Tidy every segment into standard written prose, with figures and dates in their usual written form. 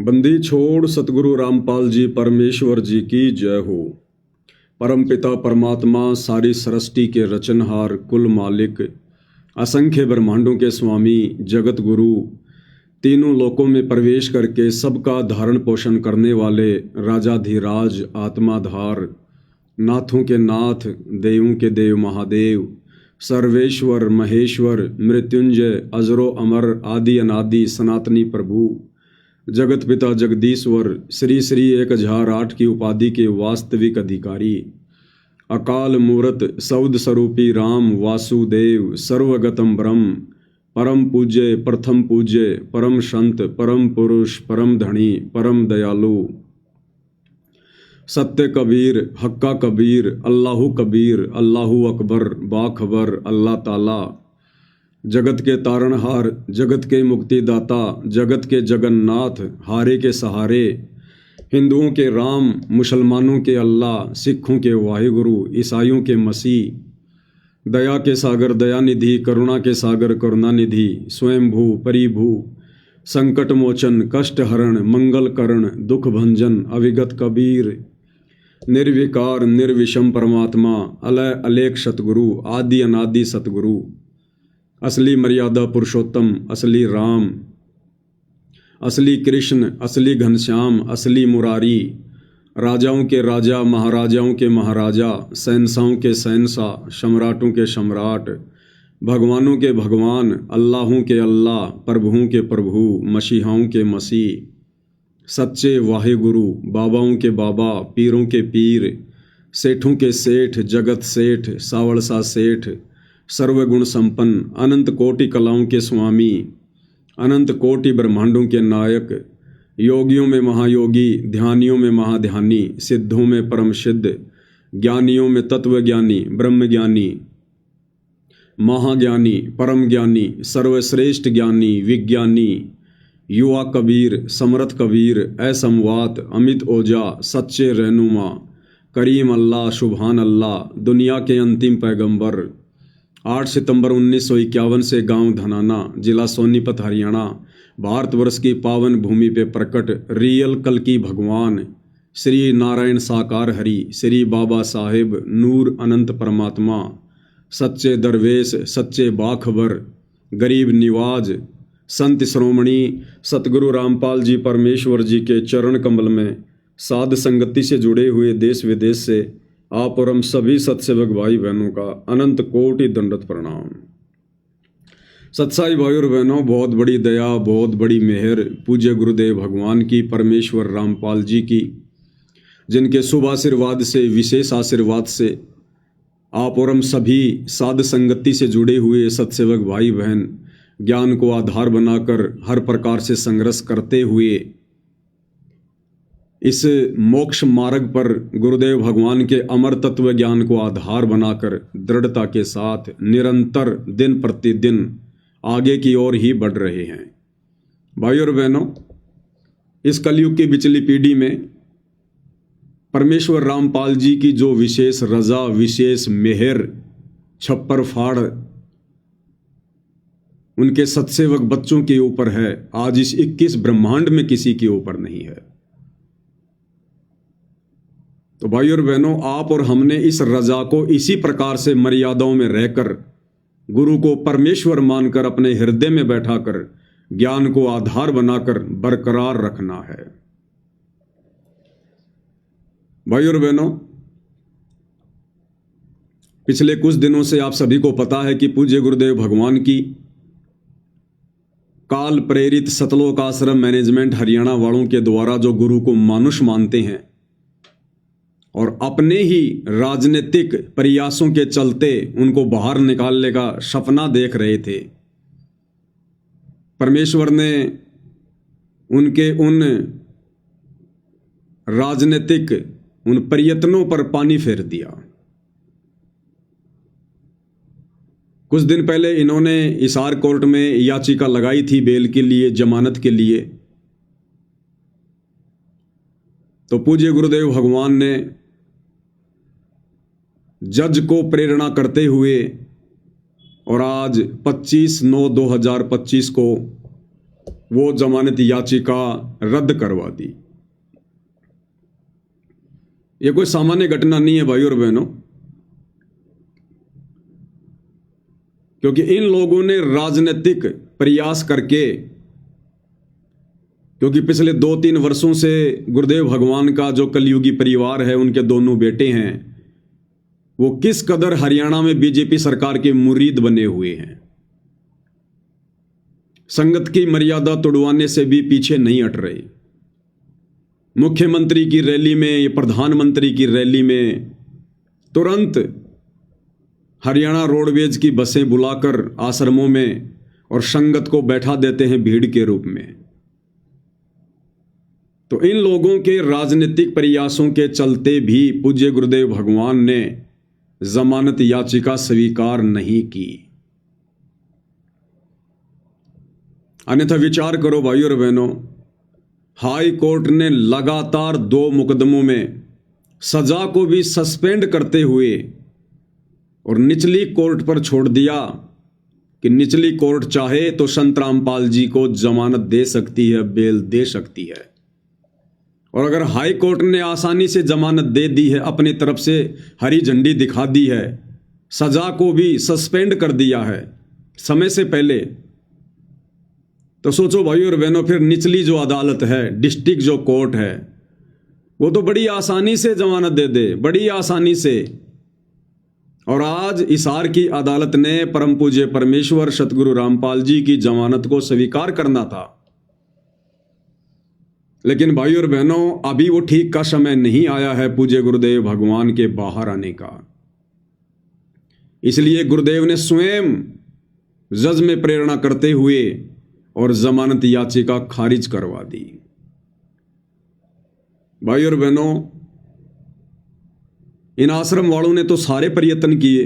बंदी छोड़ सतगुरु रामपाल जी परमेश्वर जी की जय हो। परमपिता परमात्मा सारी सृष्टि के रचनहार कुल मालिक असंख्य ब्रह्मांडों के स्वामी जगत गुरु तीनों लोकों में प्रवेश करके सबका धारण पोषण करने वाले राजाधिराज आत्माधार नाथों के नाथ देवों के देव महादेव सर्वेश्वर महेश्वर मृत्युंजय अजरो अमर आदि अनादि सनातनी प्रभु जगत पिता जगदीश्वर श्री श्री 1008 की उपाधि के वास्तविक अधिकारी अकाल मूरत सौद स्वरूपी राम वासुदेव सर्वगतम ब्रह्म परम पूज्य प्रथम पूज्य परम संत परम पुरुष परम धनी परम दयालु सत्य कबीर हक्का कबीर अल्लाहु कबीर अल्लाहु अकबर बाखबर अल्लाह ताला जगत के तारणहार जगत के मुक्तिदाता जगत के जगन्नाथ हारे के सहारे हिंदुओं के राम मुसलमानों के अल्लाह सिखों के वाहिगुरु ईसाइयों के मसीह दया के सागर दयानिधि करुणा के सागर करुणानिधि स्वयंभू परिभू संकट मोचन कष्ट हरण मंगल करण दुख भंजन अविगत कबीर निर्विकार निर्विषम परमात्मा अलय अलेख सतगुरु आदि अनादि सतगुरु असली मर्यादा पुरुषोत्तम असली राम असली कृष्ण असली घनश्याम असली मुरारी राजाओं के राजा महाराजाओं के महाराजा शहंशाहों के शहंशाह सम्राटों के सम्राट भगवानों के भगवान अल्लाहों के अल्लाह प्रभुओं के प्रभु मसीहाओं के मसीह सच्चे वाहिगुरु बाबाओं के बाबा पीरों के पीर सेठों के सेठ जगत सेठ सावड़सा सेठ सर्वगुण संपन्न अनंत कोटि कलाओं के स्वामी अनंत कोटि ब्रह्मांडों के नायक योगियों में महायोगी ध्यानियों में महाध्यानी सिद्धों में परम सिद्ध ज्ञानियों में तत्वज्ञानी ब्रह्मज्ञानी महाज्ञानी परम ज्ञानी सर्वश्रेष्ठ ज्ञानी विज्ञानी युवा कबीर समर्थ कबीर असमवात अमित ओजा सच्चे रहनुमा करीम अल्लाह सुभान अल्लाह दुनिया के अंतिम पैगंबर 8 सितंबर 1951 से गांव धनाना जिला सोनीपत हरियाणा भारतवर्ष की पावन भूमि पे प्रकट रियल कल की भगवान श्री नारायण साकार हरि श्री बाबा साहेब नूर अनंत परमात्मा सच्चे दरवेश सच्चे बाखबर गरीब निवाज संत श्रोमणी सतगुरु रामपाल जी परमेश्वर जी के चरण कमल में साध संगति से जुड़े हुए देश विदेश से आप और हम सभी सत्सेवक भाई बहनों का अनंत कोटि दंडवत प्रणाम। सत्साई भाई और बहनों, बहुत बड़ी दया बहुत बड़ी मेहर पूज्य गुरुदेव भगवान की परमेश्वर रामपाल जी की, जिनके शुभ आशीर्वाद से विशेष आशीर्वाद से आप और हम सभी साध संगति से जुड़े हुए सत्सेवक भाई बहन ज्ञान को आधार बनाकर हर प्रकार से संघर्ष करते हुए इस मोक्ष मार्ग पर गुरुदेव भगवान के अमर तत्व ज्ञान को आधार बनाकर दृढ़ता के साथ निरंतर दिन प्रतिदिन आगे की ओर ही बढ़ रहे हैं। भाई और बहनों, इस कलयुग की बिचली पीढ़ी में परमेश्वर रामपाल जी की जो विशेष रजा विशेष मेहर छप्पर फाड़ उनके सत्सेवक बच्चों के ऊपर है, आज इस 21 ब्रह्मांड में किसी के ऊपर नहीं है। तो भाई और बहनों, आप और हमने इस रजा को इसी प्रकार से मर्यादाओं में रहकर गुरु को परमेश्वर मानकर अपने हृदय में बैठाकर ज्ञान को आधार बनाकर बरकरार रखना है। भाई और बहनों, पिछले कुछ दिनों से आप सभी को पता है कि पूज्य गुरुदेव भगवान की काल प्रेरित सतलोक आश्रम मैनेजमेंट हरियाणा वालों के द्वारा जो गुरु को मानुष मानते हैं और अपने ही राजनीतिक प्रयासों के चलते उनको बाहर निकालने का सपना देख रहे थे, परमेश्वर ने उनके उन राजनीतिक उन प्रयत्नों पर पानी फेर दिया। कुछ दिन पहले इन्होंने हिसार कोर्ट में याचिका लगाई थी बेल के लिए, जमानत के लिए। तो पूज्य गुरुदेव भगवान ने जज को प्रेरणा करते हुए और आज 25/9/2025 को वो जमानत याचिका रद्द करवा दी। ये कोई सामान्य घटना नहीं है भाई और बहनों, क्योंकि इन लोगों ने राजनीतिक प्रयास करके, क्योंकि पिछले 2-3 वर्षों से गुरुदेव भगवान का जो कलयुगी परिवार है, उनके दोनों बेटे हैं, वो किस कदर हरियाणा में बीजेपी सरकार के मुरीद बने हुए हैं। संगत की मर्यादा तोड़वाने से भी पीछे नहीं हट रहे। मुख्यमंत्री की रैली में, प्रधानमंत्री की रैली में तुरंत हरियाणा रोडवेज की बसें बुलाकर आश्रमों में और संगत को बैठा देते हैं भीड़ के रूप में। तो इन लोगों के राजनीतिक प्रयासों के चलते भी पूज्य गुरुदेव भगवान ने जमानत याचिका स्वीकार नहीं की। अन्यथा विचार करो भाई और बहनों, हाई कोर्ट ने लगातार 2 मुकदमों में सजा को भी सस्पेंड करते हुए और निचली कोर्ट पर छोड़ दिया कि निचली कोर्ट चाहे तो संत रामपाल जी को जमानत दे सकती है, बेल दे सकती है। और अगर हाई कोर्ट ने आसानी से जमानत दे दी है, अपनी तरफ से हरी झंडी दिखा दी है, सजा को भी सस्पेंड कर दिया है समय से पहले, तो सोचो भाई और बहनों, फिर निचली जो अदालत है, डिस्ट्रिक्ट जो कोर्ट है, वो तो बड़ी आसानी से जमानत दे दे, बड़ी आसानी से। और आज हिसार की अदालत ने परम पूज्य परमेश्वर सतगुरु रामपाल जी की जमानत को स्वीकार करना था, लेकिन भाई और बहनों, अभी वो ठीक का समय नहीं आया है पूज्य गुरुदेव भगवान के बाहर आने का। इसलिए गुरुदेव ने स्वयं जज में प्रेरणा करते हुए और जमानत याचिका खारिज करवा दी। भाई और बहनों, इन आश्रम वालों ने तो सारे प्रयत्न किए।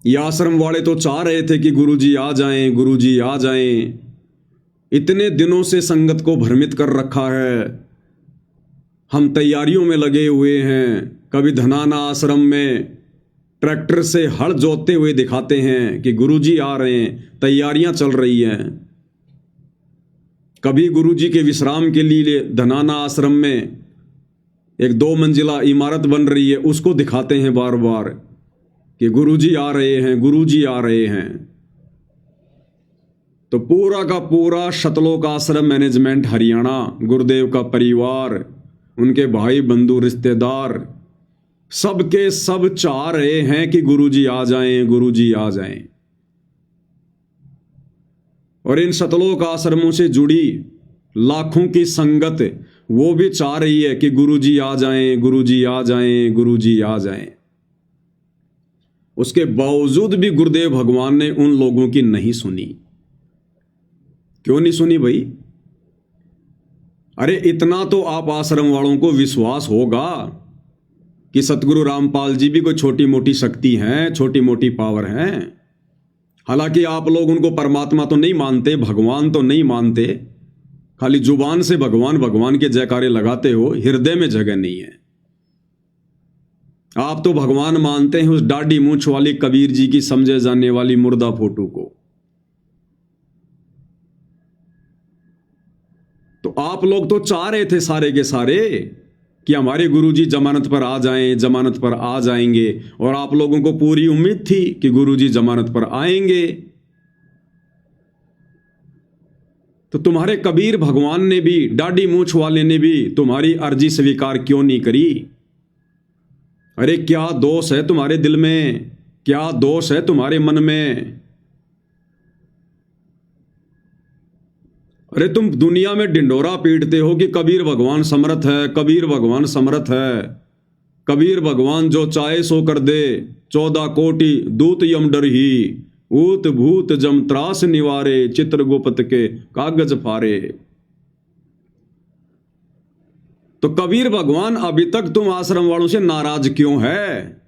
ये आश्रम वाले तो चाह रहे थे कि गुरुजी आ जाएं, गुरुजी आ जाएं। इतने दिनों से संगत को भ्रमित कर रखा है, हम तैयारियों में लगे हुए हैं। कभी धनाना आश्रम में ट्रैक्टर से हल जोतते हुए दिखाते हैं कि गुरुजी आ रहे हैं, तैयारियां चल रही हैं। कभी गुरुजी के विश्राम के लिए धनाना आश्रम में एक 2 मंजिला इमारत बन रही है, उसको दिखाते हैं बार बार कि गुरुजी आ रहे हैं, गुरुजी आ रहे हैं। तो पूरा का पूरा सतलोक आश्रम मैनेजमेंट हरियाणा, गुरुदेव का परिवार, उनके भाई बंधु रिश्तेदार, सबके सब चाह रहे हैं कि गुरुजी आ जाएं, गुरुजी आ जाएं। और इन सतलोक आश्रमों से जुड़ी लाखों की संगत वो भी चाह रही है कि गुरुजी आ जाएं, गुरुजी आ जाएं, गुरुजी आ जाएं। उसके बावजूद भी गुरुदेव भगवान ने उन लोगों की नहीं सुनी। क्यों नहीं सुनी भाई? अरे इतना तो आप आश्रम वालों को विश्वास होगा कि सतगुरु रामपाल जी भी कोई छोटी मोटी शक्ति हैं, छोटी मोटी पावर हैं। हालांकि आप लोग उनको परमात्मा तो नहीं मानते, भगवान तो नहीं मानते, खाली जुबान से भगवान भगवान के जयकारे लगाते हो, हृदय में जगह नहीं है। आप तो भगवान मानते हैं उस डाढ़ी मूंछ वाली कबीर जी की समझे जाने वाली मुर्दा फोटो को। तो आप लोग तो चाह रहे थे सारे के सारे कि हमारे गुरुजी जमानत पर आ जाएं, जमानत पर आ जाएंगे, और आप लोगों को पूरी उम्मीद थी कि गुरुजी जमानत पर आएंगे। तो तुम्हारे कबीर भगवान ने भी, डाढ़ी मूंछ वाले ने भी तुम्हारी अर्जी स्वीकार क्यों नहीं करी? अरे क्या दोष है तुम्हारे दिल में, क्या दोष है तुम्हारे मन में? अरे तुम दुनिया में ढिंडोरा पीटते हो कि कबीर भगवान समर्थ है, कबीर भगवान समर्थ है, कबीर भगवान जो चाहे सो कर दे, 14 कोटि दूत यम डर ही, ऊत भूत जम त्रास निवारे, चित्रगुप्त के कागज फारे। तो कबीर भगवान अभी तक तुम आश्रम वालों से नाराज क्यों है?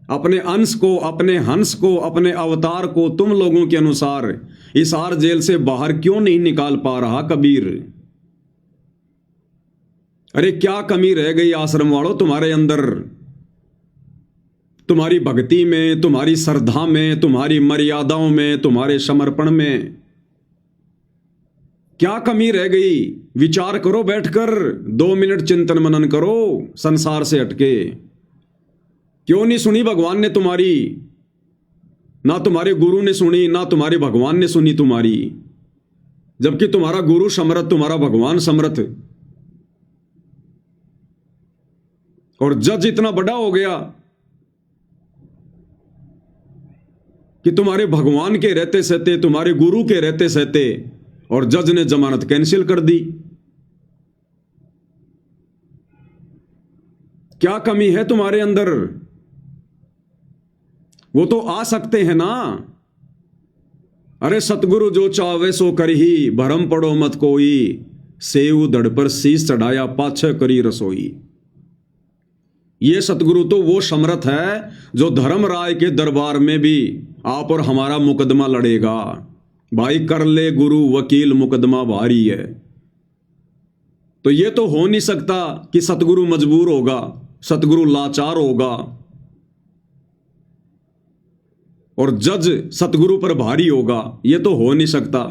अपने अंश को, अपने हंस को, अपने अवतार को तुम लोगों के अनुसार हिसार जेल से बाहर क्यों नहीं निकाल पा रहा कबीर? अरे क्या कमी रह गई आश्रम वालों तुम्हारे अंदर? तुम्हारी भक्ति में, तुम्हारी श्रद्धा में, तुम्हारी मर्यादाओं में, तुम्हारे समर्पण में? क्या कमी रह गई? विचार करो बैठकर, 2 मिनट चिंतन मनन करो संसार से हटके। क्यों नहीं सुनी भगवान ने तुम्हारी? ना तुम्हारे गुरु ने सुनी, ना तुम्हारे भगवान ने सुनी तुम्हारी, जबकि तुम्हारा गुरु समर्थ, तुम्हारा भगवान समर्थ। और जज इतना बड़ा हो गया कि तुम्हारे भगवान के रहते सहते, तुम्हारे गुरु के रहते सहते, और जज ने जमानत कैंसिल कर दी। क्या कमी है तुम्हारे अंदर? वो तो आ सकते हैं ना। अरे सतगुरु जो चावे सो करही, भरम पड़ो मत कोई, सेव धड़ पर शीश चढ़ाया पाछे करी रसोई। ये सतगुरु तो वो समर्थ है जो धर्मराय के दरबार में भी आप और हमारा मुकदमा लड़ेगा। भाई कर ले गुरु वकील, मुकदमा भारी है। तो ये तो हो नहीं सकता कि सतगुरु मजबूर होगा, सतगुरु लाचार होगा और जज सतगुरु पर भारी होगा। ये तो हो नहीं सकता।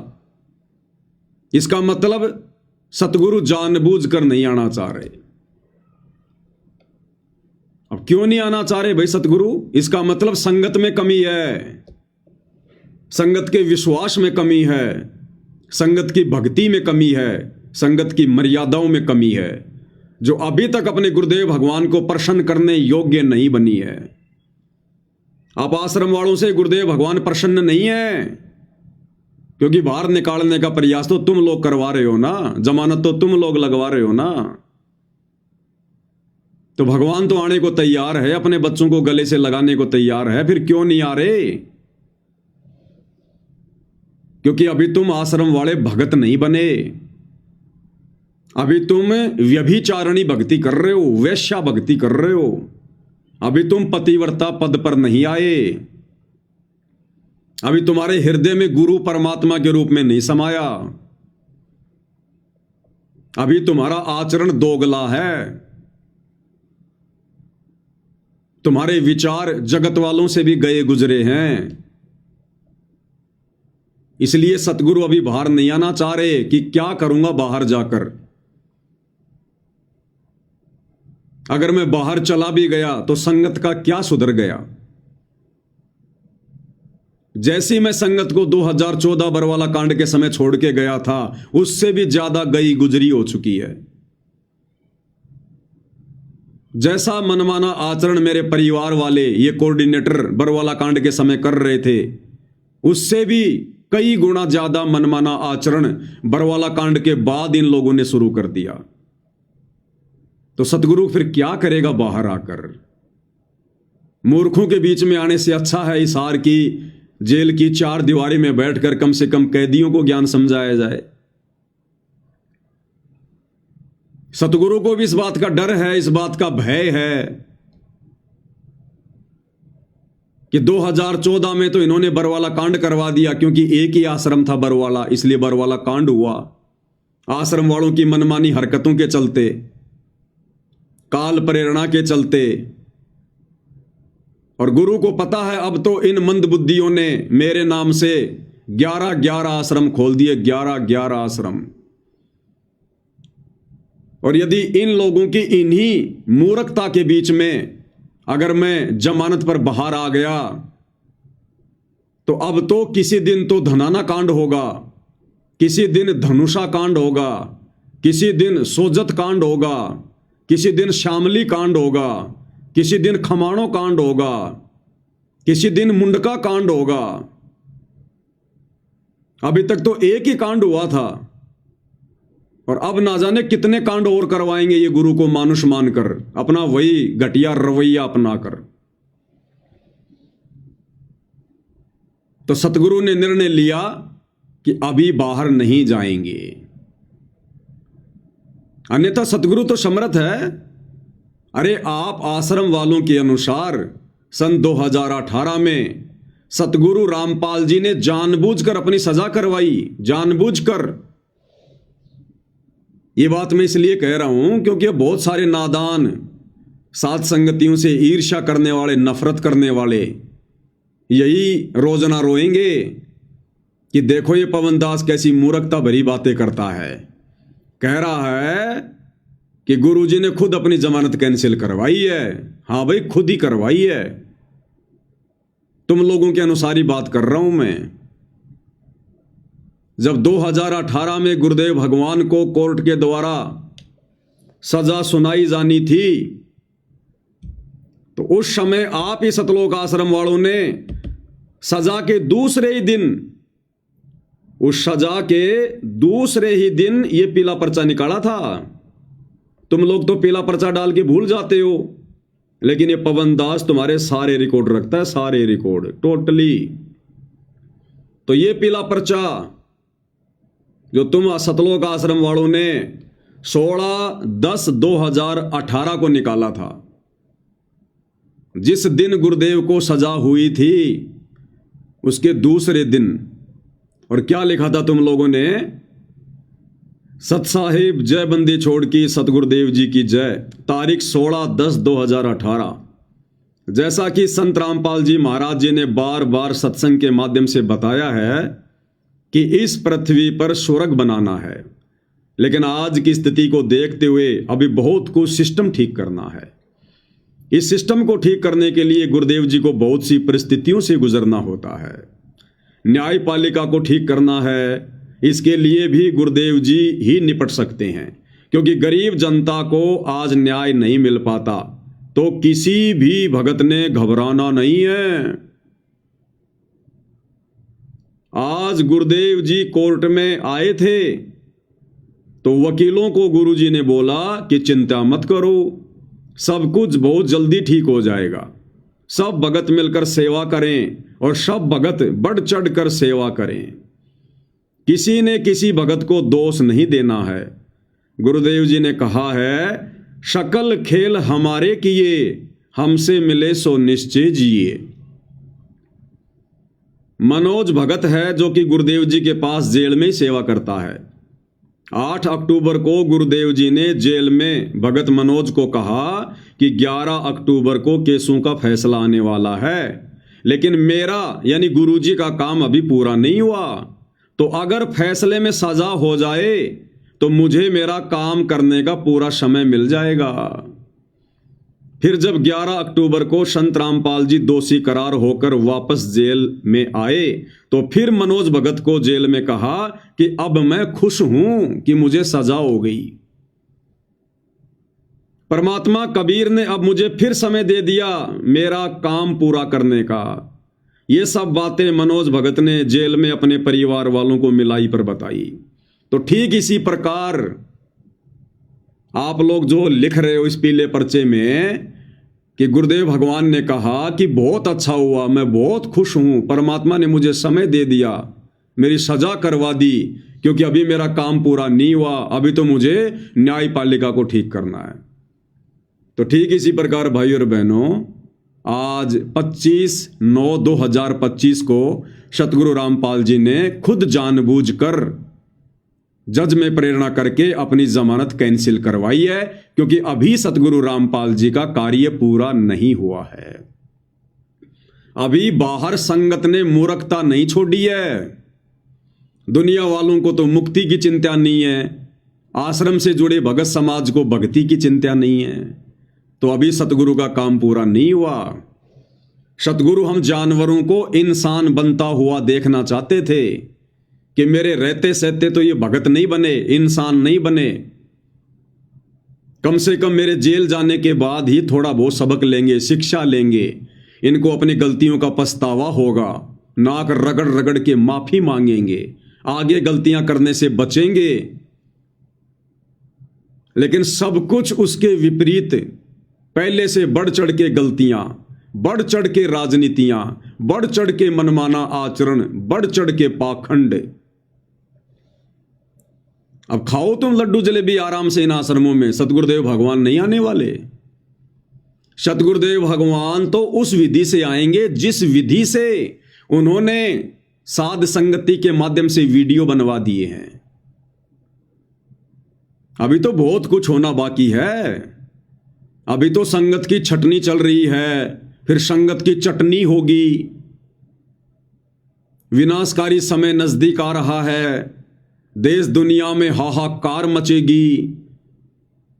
इसका मतलब सतगुरु जानबूझकर नहीं आना चाह रहे। अब क्यों नहीं आना चाह रहे भाई सतगुरु? इसका मतलब संगत में कमी है, संगत के विश्वास में कमी है, संगत की भक्ति में कमी है, संगत की मर्यादाओं में कमी है, जो अभी तक अपने गुरुदेव भगवान को प्रसन्न करने योग्य नहीं बनी है। आप आश्रम वालों से गुरुदेव भगवान प्रसन्न नहीं है, क्योंकि बाहर निकालने का प्रयास तो तुम लोग करवा रहे हो ना, जमानत तो तुम लोग लगवा रहे हो ना। तो भगवान तो आने को तैयार है, अपने बच्चों को गले से लगाने को तैयार है, फिर क्यों नहीं आ रहे? क्योंकि अभी तुम आश्रम वाले भगत नहीं बने। अभी तुम व्यभिचारणी भक्ति कर रहे हो, वैश्या भक्ति कर रहे हो। अभी तुम पतिव्रता पद पर नहीं आए। अभी तुम्हारे हृदय में गुरु परमात्मा के रूप में नहीं समाया। अभी तुम्हारा आचरण दोगला है। तुम्हारे विचार जगत वालों से भी गए गुजरे हैं। इसलिए सतगुरु अभी बाहर नहीं आना चाह रहे कि क्या करूंगा बाहर जाकर। अगर मैं बाहर चला भी गया तो संगत का क्या सुधर गया? जैसी मैं संगत को 2014 बरवाला कांड के समय छोड़ के गया था, उससे भी ज्यादा गई गुजरी हो चुकी है। जैसा मनमाना आचरण मेरे परिवार वाले ये कोऑर्डिनेटर बरवाला कांड के समय कर रहे थे, उससे भी कई गुना ज्यादा मनमाना आचरण बरवाला कांड के बाद इन लोगों ने शुरू कर दिया। तो सतगुरु फिर क्या करेगा बाहर आकर? मूर्खों के बीच में आने से अच्छा है इस हार की जेल की 4 दीवारी में बैठकर कम से कम कैदियों को ज्ञान समझाया जाए। सतगुरु को भी इस बात का डर है, इस बात का भय है कि 2014 में तो इन्होंने बरवाला कांड करवा दिया, क्योंकि एक ही आश्रम था बरवाला, इसलिए बरवाला कांड हुआ। आश्रम वालों की मनमानी हरकतों के चलते, काल प्रेरणा के चलते। और गुरु को पता है अब तो इन मंदबुद्धियों ने मेरे नाम से 11 आश्रम खोल दिए, 11 आश्रम। और यदि इन लोगों की इन्हीं मूर्खता के बीच में अगर मैं जमानत पर बाहर आ गया, तो अब तो किसी दिन तो धनाना कांड होगा, किसी दिन धनुषा कांड होगा, किसी दिन सोजत कांड होगा, किसी दिन शामली कांड होगा, किसी दिन खमाणो कांड होगा, किसी दिन मुंडका कांड होगा। अभी तक तो एक ही कांड हुआ था, और अब ना जाने कितने कांड और करवाएंगे ये गुरु को मानुष मानकर, अपना वही घटिया रवैया अपनाकर। तो सतगुरु ने निर्णय लिया कि अभी बाहर नहीं जाएंगे। अन्यथा सतगुरु तो समर्थ है। अरे आप आश्रम वालों के अनुसार सन 2018 में सतगुरु रामपाल जी ने जानबूझकर अपनी सजा करवाई, जानबूझकर। ये बात मैं इसलिए कह रहा हूं क्योंकि बहुत सारे नादान साथ संगतियों से ईर्ष्या करने वाले, नफरत करने वाले यही रोजना रोएंगे कि देखो ये पवन दास कैसी मूर्खता भरी बातें करता है। कह रहा है कि गुरुजी ने खुद अपनी जमानत कैंसिल करवाई है। हाँ भाई, खुद ही करवाई है। तुम लोगों के अनुसार ही बात कर रहा हूं मैं। जब 2018 में गुरुदेव भगवान को कोर्ट के द्वारा सजा सुनाई जानी थी, तो उस समय आप ही सतलोक आश्रम वालों ने सजा के दूसरे ही दिन, उस सजा के दूसरे ही दिन ये पीला पर्चा निकाला था। तुम लोग तो पीला पर्चा डाल के भूल जाते हो, लेकिन ये पवन दास तुम्हारे सारे रिकॉर्ड रखता है, सारे रिकॉर्ड टोटली। तो ये पीला पर्चा जो तुम सतलोक आश्रम वालों ने 16/10/2018 को निकाला था, जिस दिन गुरुदेव को सजा हुई थी उसके दूसरे दिन, और क्या लिखा था तुम लोगों ने? सत साहिब जय बंदी छोड़ की सतगुरुदेव जी की जय, तारीख 16/10/2018। जैसा कि संत रामपाल जी महाराज जी ने बार बार सत्संग के माध्यम से बताया है कि इस पृथ्वी पर स्वर्ग बनाना है, लेकिन आज की स्थिति को देखते हुए अभी बहुत कुछ सिस्टम ठीक करना है। इस सिस्टम को ठीक करने के लिए गुरुदेव जी को बहुत सी परिस्थितियों से गुजरना होता है। न्यायपालिका को ठीक करना है, इसके लिए भी गुरुदेव जी ही निपट सकते हैं, क्योंकि गरीब जनता को आज न्याय नहीं मिल पाता तो किसी भी भगत ने घबराना नहीं है। आज गुरुदेव जी कोर्ट में आए थे तो वकीलों को गुरुजी ने बोला कि चिंता मत करो, सब कुछ बहुत जल्दी ठीक हो जाएगा। सब भगत मिलकर सेवा करें और सब भगत बढ़ चढ़ कर सेवा करें। किसी ने किसी भगत को दोष नहीं देना है। गुरुदेव जी ने कहा है, शकल खेल हमारे किए, हमसे मिले सो निश्चय जिए। मनोज भगत है जो कि गुरुदेव जी के पास जेल में सेवा करता है। 8 अक्टूबर को गुरुदेव जी ने जेल में भगत मनोज को कहा कि 11 अक्टूबर को केसों का फैसला आने वाला है, लेकिन मेरा यानी गुरुजी का काम अभी पूरा नहीं हुआ, तो अगर फैसले में सजा हो जाए तो मुझे मेरा काम करने का पूरा समय मिल जाएगा। फिर जब 11 अक्टूबर को संत रामपाल जी दोषी करार होकर वापस जेल में आए तो फिर मनोज भगत को जेल में कहा कि अब मैं खुश हूं कि मुझे सजा हो गई। परमात्मा कबीर ने अब मुझे फिर समय दे दिया मेरा काम पूरा करने का। ये सब बातें मनोज भगत ने जेल में अपने परिवार वालों को मिलाई पर बताई। तो ठीक इसी प्रकार आप लोग जो लिख रहे हो इस पीले पर्चे में कि गुरुदेव भगवान ने कहा कि बहुत अच्छा हुआ, मैं बहुत खुश हूं, परमात्मा ने मुझे समय दे दिया, मेरी सजा करवा दी, क्योंकि अभी मेरा काम पूरा नहीं हुआ, अभी तो मुझे न्यायपालिका को ठीक करना है। तो ठीक इसी प्रकार भाई और बहनों, आज 25/9/2025 को सतगुरु रामपाल जी ने खुद जानबूझकर जज में प्रेरणा करके अपनी जमानत कैंसिल करवाई है, क्योंकि अभी सतगुरु रामपाल जी का कार्य पूरा नहीं हुआ है। अभी बाहर संगत ने मूर्खता नहीं छोड़ी है। दुनिया वालों को तो मुक्ति की चिंता नहीं है, आश्रम से जुड़े भगत समाज को भक्ति की चिंता नहीं है, तो अभी सतगुरु का काम पूरा नहीं हुआ। सतगुरु हम जानवरों को इंसान बनता हुआ देखना चाहते थे कि मेरे रहते सहते तो ये भगत नहीं बने, इंसान नहीं बने, कम से कम मेरे जेल जाने के बाद ही थोड़ा बहुत सबक लेंगे, शिक्षा लेंगे, इनको अपनी गलतियों का पछतावा होगा, नाक रगड़ रगड़ के माफी मांगेंगे, आगे गलतियां करने से बचेंगे। लेकिन सब कुछ उसके विपरीत, पहले से बढ़ चढ़ के गलतियां, बढ़ चढ़ के राजनीतियां, बढ़ चढ़ के मनमाना आचरण, बढ़ चढ़ के पाखंड। अब खाओ तुम लड्डू जलेबी आराम से इन आश्रमों में, सतगुरुदेव भगवान नहीं आने वाले। सतगुरुदेव भगवान तो उस विधि से आएंगे जिस विधि से उन्होंने साध संगति के माध्यम से वीडियो बनवा दिए हैं। अभी तो बहुत कुछ होना बाकी है। अभी तो संगत की छटनी चल रही है, फिर संगत की चटनी होगी। विनाशकारी समय नजदीक आ रहा है। देश दुनिया में हाहाकार मचेगी।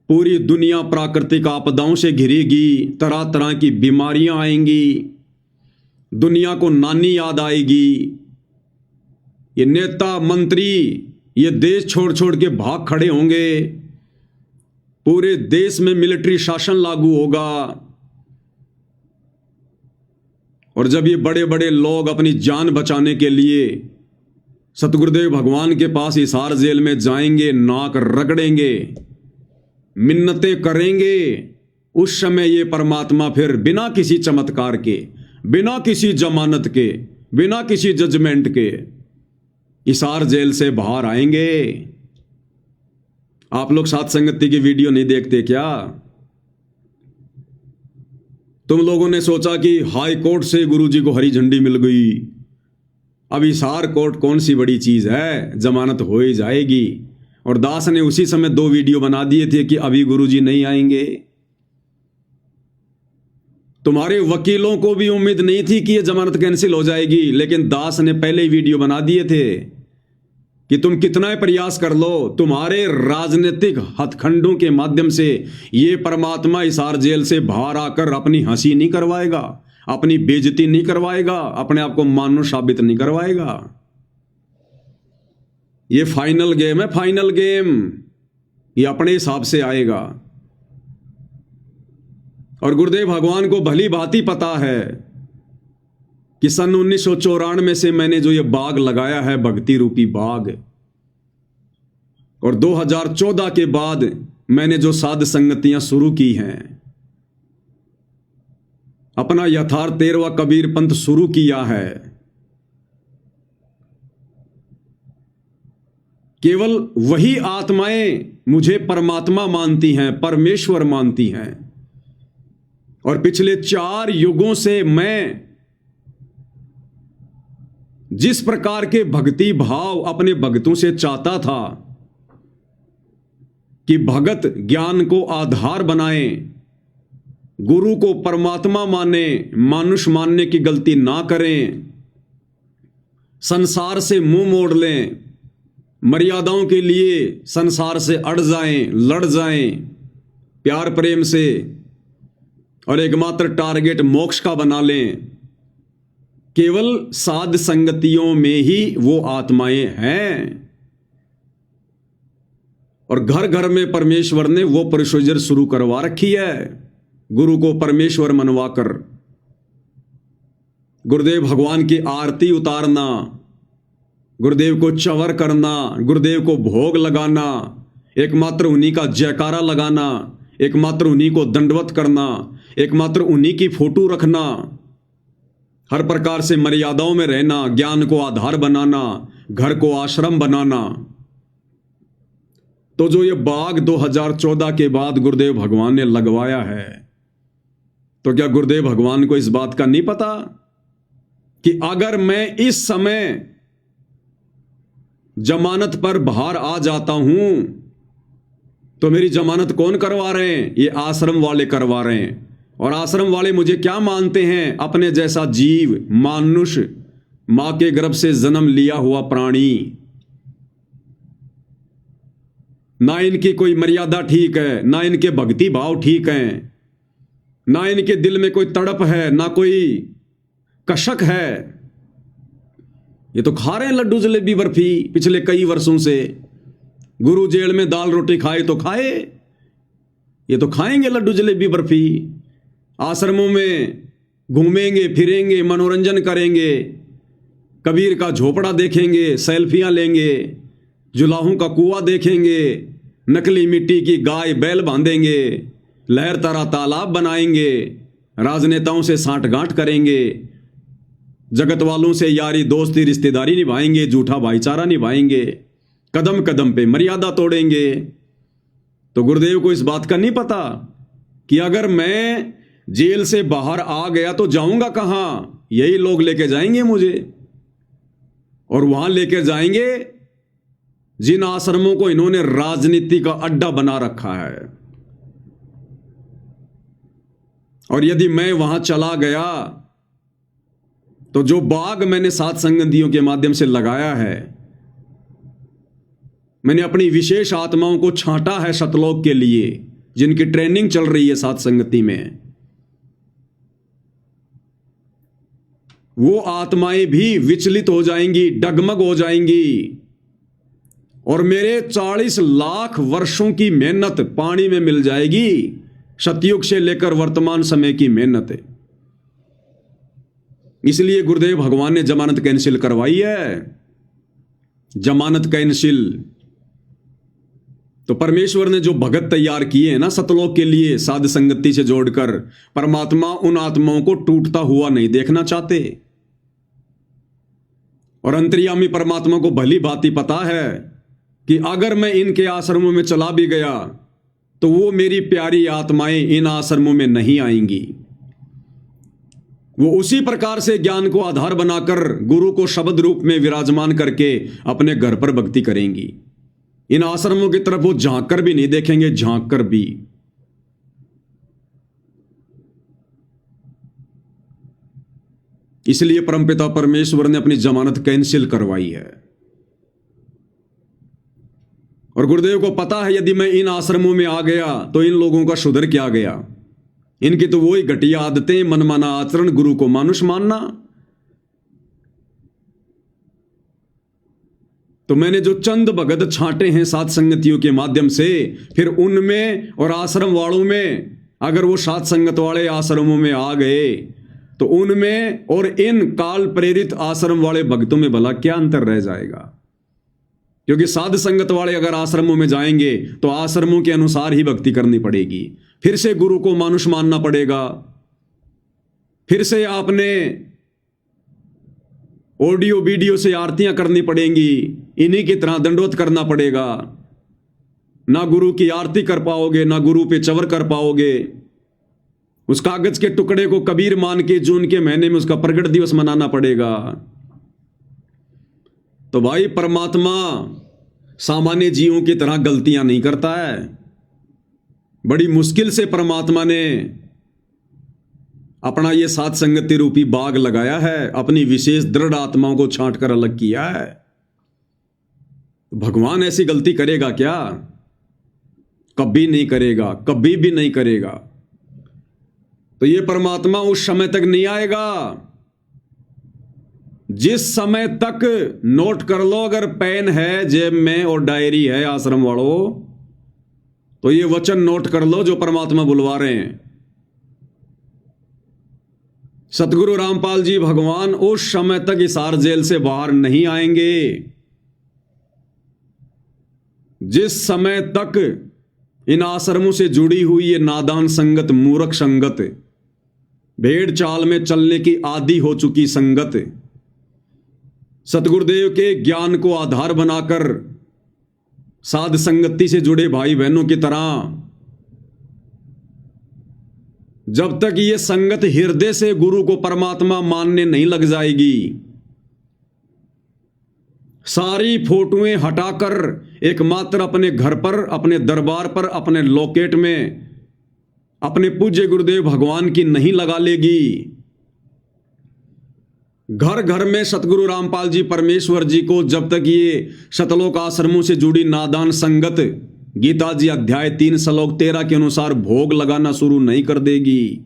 पूरी दुनिया प्राकृतिक आपदाओं से घिरेगी। तरह तरह की बीमारियां आएंगी। दुनिया को नानी याद आएगी। ये नेता मंत्री ये देश छोड़ छोड़ के भाग खड़े होंगे। पूरे देश में मिलिट्री शासन लागू होगा। और जब ये बड़े बड़े लोग अपनी जान बचाने के लिए सतगुरुदेव भगवान के पास हिसार जेल में जाएंगे, नाक रगड़ेंगे, मिन्नतें करेंगे, उस समय ये परमात्मा फिर बिना किसी चमत्कार के, बिना किसी जमानत के, बिना किसी जजमेंट के हिसार जेल से बाहर आएंगे। आप लोग साथ संगति की वीडियो नहीं देखते क्या? तुम लोगों ने सोचा कि हाई कोर्ट से गुरुजी को हरी झंडी मिल गई। अब हिसार कोर्ट कौन सी बड़ी चीज है, जमानत हो ही जाएगी। और दास ने उसी समय 2 वीडियो बना दिए थे कि अभी गुरुजी नहीं आएंगे। तुम्हारे वकीलों को भी उम्मीद नहीं थी कि यह जमानत कैंसिल हो जाएगी, लेकिन दास ने पहले ही वीडियो बना दिए थे कि तुम कितना ही प्रयास कर लो, तुम्हारे राजनीतिक हथखंडों के माध्यम से ये परमात्मा हिसार जेल से बाहर आकर अपनी हंसी नहीं करवाएगा, अपनी बेइज्जती नहीं करवाएगा, अपने आप को मानुष साबित नहीं करवाएगा। ये फाइनल गेम है, फाइनल गेम। ये अपने हिसाब से आएगा। और गुरुदेव भगवान को भली भांति पता है कि सन 1994 से मैंने जो ये बाग लगाया है, भक्ति रूपी बाग, और 2014 के बाद मैंने जो साध संगतियां शुरू की हैं, अपना यथार्थ 13वां कबीर पंथ शुरू किया है, केवल वही आत्माएं मुझे परमात्मा मानती हैं, परमेश्वर मानती हैं। और पिछले 4 युगों से मैं जिस प्रकार के भक्ति भाव अपने भक्तों से चाहता था कि भगत ज्ञान को आधार बनाएं, गुरु को परमात्मा माने, मानुष मानने की गलती ना करें, संसार से मुंह मोड़ लें, मर्यादाओं के लिए संसार से अड़ जाएं, लड़ जाएं प्यार प्रेम से, और एकमात्र टारगेट मोक्ष का बना लें। केवल साध संगतियों में ही वो आत्माएं हैं। और घर घर में परमेश्वर ने वो प्रोसीजर शुरू करवा रखी है, गुरु को परमेश्वर मनवाकर गुरुदेव भगवान की आरती उतारना, गुरुदेव को चवर करना, गुरुदेव को भोग लगाना, एकमात्र उन्हीं का जयकारा लगाना, एकमात्र उन्हीं को दंडवत करना, एकमात्र उन्हीं की फोटो रखना, हर प्रकार से मर्यादाओं में रहना, ज्ञान को आधार बनाना, घर को आश्रम बनाना। तो जो ये बाग 2014 के बाद गुरुदेव भगवान ने लगवाया है, तो क्या गुरुदेव भगवान को इस बात का नहीं पता कि अगर मैं इस समय जमानत पर बाहर आ जाता हूं तो मेरी जमानत कौन करवा रहे हैं? ये आश्रम वाले करवा रहे हैं। और आश्रम वाले मुझे क्या मानते हैं? अपने जैसा जीव, मानुष, मां के गर्भ से जन्म लिया हुआ प्राणी। ना इनकी कोई मर्यादा ठीक है, ना इनके भक्ति भाव ठीक हैं, ना इनके दिल में कोई तड़प है, ना कोई कशक है। ये तो खा रहे हैं लड्डू जलेबी बर्फी पिछले कई वर्षों से। गुरु जेल में दाल रोटी खाए तो खाए, ये तो खाएंगे लड्डू जलेबी बर्फी। आश्रमों में घूमेंगे फिरेंगे, मनोरंजन करेंगे, कबीर का झोपड़ा देखेंगे, सेल्फियां लेंगे, जुलाहों का कुआं देखेंगे, नकली मिट्टी की गाय बैल बांधेंगे, लहर तारा तालाब बनाएंगे, राजनेताओं से सांठगांठ करेंगे, जगत वालों से यारी दोस्ती रिश्तेदारी निभाएंगे, झूठा भाईचारा निभाएंगे, कदम कदम पे मर्यादा तोड़ेंगे। तो गुरुदेव को इस बात का नहीं पता कि अगर मैं जेल से बाहर आ गया तो जाऊंगा कहां? यही लोग लेके जाएंगे मुझे, और वहां लेकर जाएंगे जिन आश्रमों को इन्होंने राजनीति का अड्डा बना रखा है। और यदि मैं वहां चला गया तो जो बाग मैंने सात संगतियों के माध्यम से लगाया है, मैंने अपनी विशेष आत्माओं को छांटा है सतलोक के लिए, जिनकी ट्रेनिंग चल रही है सात संगति में, वो आत्माएं भी विचलित हो जाएंगी, डगमग हो जाएंगी, और मेरे 40 लाख वर्षों की मेहनत पानी में मिल जाएगी। सतयुग से लेकर वर्तमान समय की मेहनत है। इसलिए गुरुदेव भगवान ने जमानत कैंसिल करवाई है, जमानत कैंसिल। तो परमेश्वर ने जो भगत तैयार किए हैं ना सतलोक के लिए, साध संगति से जोड़कर, परमात्मा उन आत्माओं को टूटता हुआ नहीं देखना चाहते। और अंतर्यामी परमात्मा को भली भांति पता है कि अगर मैं इनके आश्रमों में चला भी गया तो वो मेरी प्यारी आत्माएं इन आश्रमों में नहीं आएंगी। वो उसी प्रकार से ज्ञान को आधार बनाकर गुरु को शब्द रूप में विराजमान करके अपने घर पर भक्ति करेंगी। इन आश्रमों की तरफ वो झांक कर भी नहीं देखेंगे, झांक कर भी। इसलिए परमपिता परमेश्वर ने अपनी जमानत कैंसिल करवाई है। और गुरुदेव को पता है यदि मैं इन आश्रमों में आ गया तो इन लोगों का सुधर क्या गया। इनकी तो वही घटिया आदतें, मनमाना आचरण, गुरु को मानुष मानना। तो मैंने जो चंद भगत छांटे हैं सात संगतियों के माध्यम से, फिर उनमें और आश्रम वालों में, अगर वो सात संगत वाले आश्रमों में आ गए तो उनमें और इन काल प्रेरित आश्रम वाले भक्तों में भला क्या अंतर रह जाएगा। क्योंकि साध संगत वाले अगर आश्रमों में जाएंगे तो आश्रमों के अनुसार ही भक्ति करनी पड़ेगी, फिर से गुरु को मानुष मानना पड़ेगा, फिर से आपने ऑडियो वीडियो से आरतियां करनी पड़ेंगी, इन्हीं की तरह दंडवत करना पड़ेगा। ना गुरु की आरती कर पाओगे, ना गुरु पे चवर कर पाओगे। उस कागज के टुकड़े को कबीर मान के जून के महीने में उसका प्रगट दिवस मनाना पड़ेगा। तो भाई परमात्मा सामान्य जीवों की तरह गलतियां नहीं करता है। बड़ी मुश्किल से परमात्मा ने अपना ये सात संगति रूपी बाग लगाया है, अपनी विशेष दृढ़ आत्माओं को छांट कर अलग किया है। भगवान ऐसी गलती करेगा क्या? कभी नहीं करेगा, कभी भी नहीं करेगा। तो ये परमात्मा उस समय तक नहीं आएगा जिस समय तक, नोट कर लो अगर पेन है जेब में और डायरी है आश्रम वालों, तो ये वचन नोट कर लो जो परमात्मा बुलवा रहे हैं। सतगुरु रामपाल जी भगवान उस समय तक हिसार जेल से बाहर नहीं आएंगे जिस समय तक इन आश्रमों से जुड़ी हुई ये नादान संगत, मूर्ख संगत, भेड़ चाल में चलने की आदी हो चुकी संगत, सतगुरुदेव के ज्ञान को आधार बनाकर साध संगति से जुड़े भाई बहनों की तरह, जब तक ये संगत हृदय से गुरु को परमात्मा मानने नहीं लग जाएगी, सारी फोटोएं हटाकर एकमात्र अपने घर पर, अपने दरबार पर, अपने लॉकेट में अपने पूज्य गुरुदेव भगवान की नहीं लगा लेगी। घर घर में सतगुरु रामपाल जी परमेश्वर जी को जब तक ये शतलोक आश्रमों से जुड़ी नादान संगत गीता जी अध्याय 3 श्लोक 13 के अनुसार भोग लगाना शुरू नहीं कर देगी,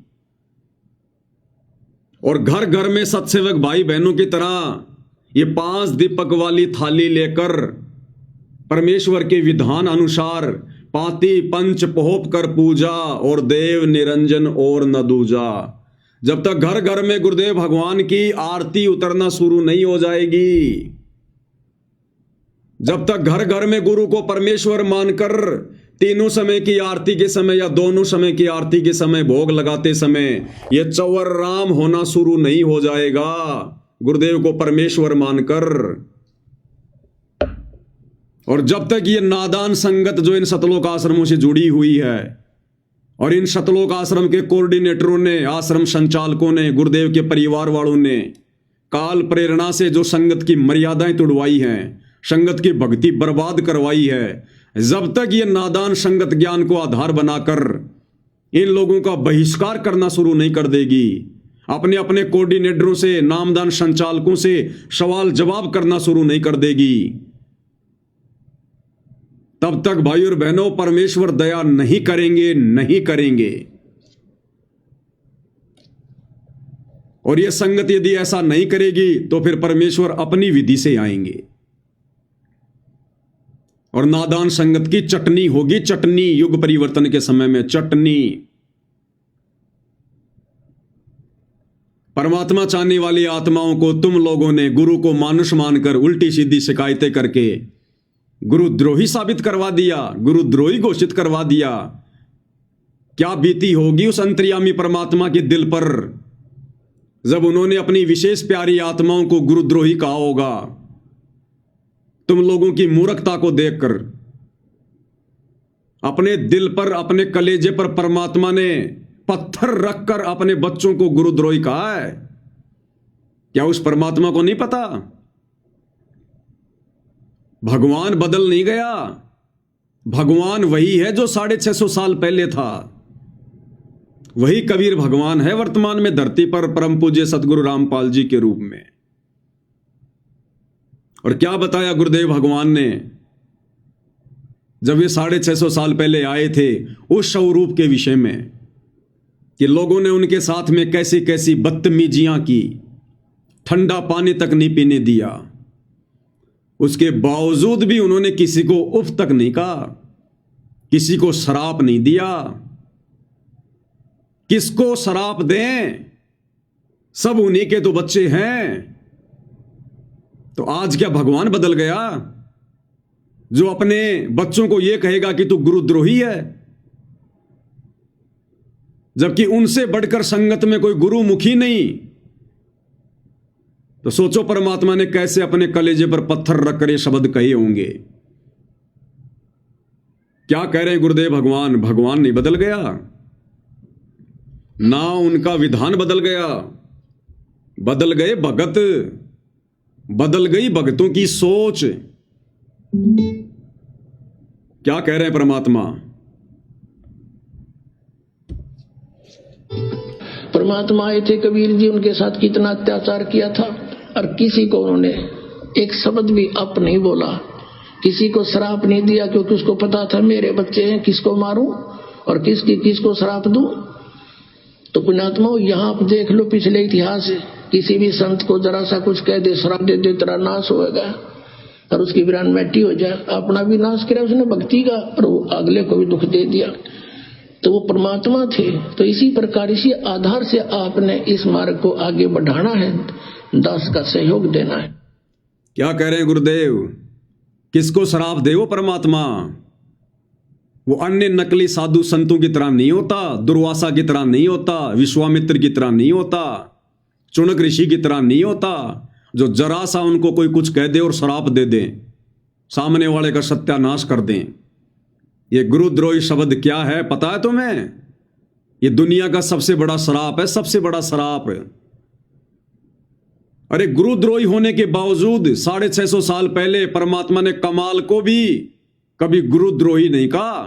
और घर घर में सत्सेवक भाई बहनों की तरह ये 5 दीपक वाली थाली लेकर परमेश्वर के विधान अनुसार पाती पंच पोहप कर पूजा और देव निरंजन और न दूजा, जब तक घर घर में गुरुदेव भगवान की आरती उतरना शुरू नहीं हो जाएगी, जब तक घर घर में गुरु को परमेश्वर मानकर तीनों समय की आरती के समय या दोनों समय की आरती के समय भोग लगाते समय ये चौवर राम होना शुरू नहीं हो जाएगा, गुरुदेव को परमेश्वर मानकर, और जब तक ये नादान संगत जो इन सतलोक आश्रमों से जुड़ी हुई है और इन शतलोक आश्रम के कोऑर्डिनेटरों ने, आश्रम संचालकों ने, गुरुदेव के परिवार वालों ने काल प्रेरणा से जो संगत की मर्यादाएं तोड़वाई हैं, संगत की भक्ति बर्बाद करवाई है, जब तक ये नादान संगत ज्ञान को आधार बनाकर इन लोगों का बहिष्कार करना शुरू नहीं कर देगी, अपने अपने कोऑर्डिनेटरों से, नामदान संचालकों से सवाल जवाब करना शुरू नहीं कर देगी, तब तक भाई और बहनों परमेश्वर दया नहीं करेंगे, नहीं करेंगे। और यह संगत यदि ऐसा नहीं करेगी तो फिर परमेश्वर अपनी विधि से आएंगे और नादान संगत की चटनी होगी, चटनी। युग परिवर्तन के समय में चटनी। परमात्मा चाहने वाली आत्माओं को तुम लोगों ने गुरु को मानुष मानकर उल्टी सीधी शिकायतें करके गुरुद्रोही साबित करवा दिया, गुरुद्रोही घोषित करवा दिया। क्या बीती होगी उस अंतर्यामी परमात्मा के दिल पर जब उन्होंने अपनी विशेष प्यारी आत्माओं को गुरुद्रोही कहा होगा। तुम लोगों की मूर्खता को देखकर अपने दिल पर, अपने कलेजे पर परमात्मा ने पत्थर रखकर अपने बच्चों को गुरुद्रोही कहा है। क्या उस परमात्मा को नहीं पता? भगवान बदल नहीं गया, भगवान वही है जो 650 साल पहले था। वही कबीर भगवान है वर्तमान में धरती पर, परम पूज्य सतगुरु रामपाल जी के रूप में। और क्या बताया गुरुदेव भगवान ने जब ये 650 साल पहले आए थे उस स्वरूप के विषय में, कि लोगों ने उनके साथ में कैसी कैसी बदतमीजियां की, ठंडा पानी तक नहीं पीने दिया, उसके बावजूद भी उन्होंने किसी को उफ तक नहीं कहा, किसी को शराप नहीं दिया। किसको शराप दें? सब उन्हीं के तो बच्चे हैं। तो आज क्या भगवान बदल गया जो अपने बच्चों को यह कहेगा कि तू गुरुद्रोही है, जबकि उनसे बढ़कर संगत में कोई गुरुमुखी नहीं? तो सोचो परमात्मा ने कैसे अपने कलेजे पर पत्थर रखकर ये शब्द कहे होंगे। क्या कह रहे हैं गुरुदेव भगवान? भगवान नहीं बदल गया, ना उनका विधान बदल गया, बदल गए भगत, बदल गई भगतों की सोच। क्या कह रहे हैं परमात्मा? परमात्मा आए थे कबीर जी, उनके साथ कितना अत्याचार किया था और किसी को उन्होंने एक शब्द भी अप नहीं बोला, किसी को श्राप नहीं दिया, क्योंकि उसको पता था मेरे बच्चे हैं, किसको मारूं और किसको श्राप दूं। तो पुण्यात्माओं, यहां आप देख लो पिछले इतिहास से, किसी भी संत को जरा सा कुछ कह दे, श्राप दे दे, तेरा नाश होएगा और उसकी वीरान मिट्टी हो जाए। अपना भी नाश किया उसने भक्ति का और वो अगले को भी दुख दे दिया। तो वो परमात्मा थे। तो इसी प्रकार, इसी आधार से आपने इस मार्ग को आगे बढ़ाना है, दास का सहयोग देना है। क्या कह रहे हैं गुरुदेव? किसको श्राप दे वो परमात्मा? वो अन्य नकली साधु संतों की तरह नहीं होता, दुर्वासा की तरह नहीं होता, विश्वामित्र की तरह नहीं होता, चुनक ऋषि की तरह नहीं होता, जो जरा सा उनको कोई कुछ कह दे और श्राप दे दे, सामने वाले का सत्यानाश कर दें। ये गुरुद्रोही शब्द क्या है पता है तुम्हें? ये दुनिया का सबसे बड़ा श्राप है, सबसे बड़ा श्राप। अरे गुरुद्रोही होने के बावजूद 650 साल पहले परमात्मा ने कमाल को भी कभी गुरुद्रोही नहीं कहा,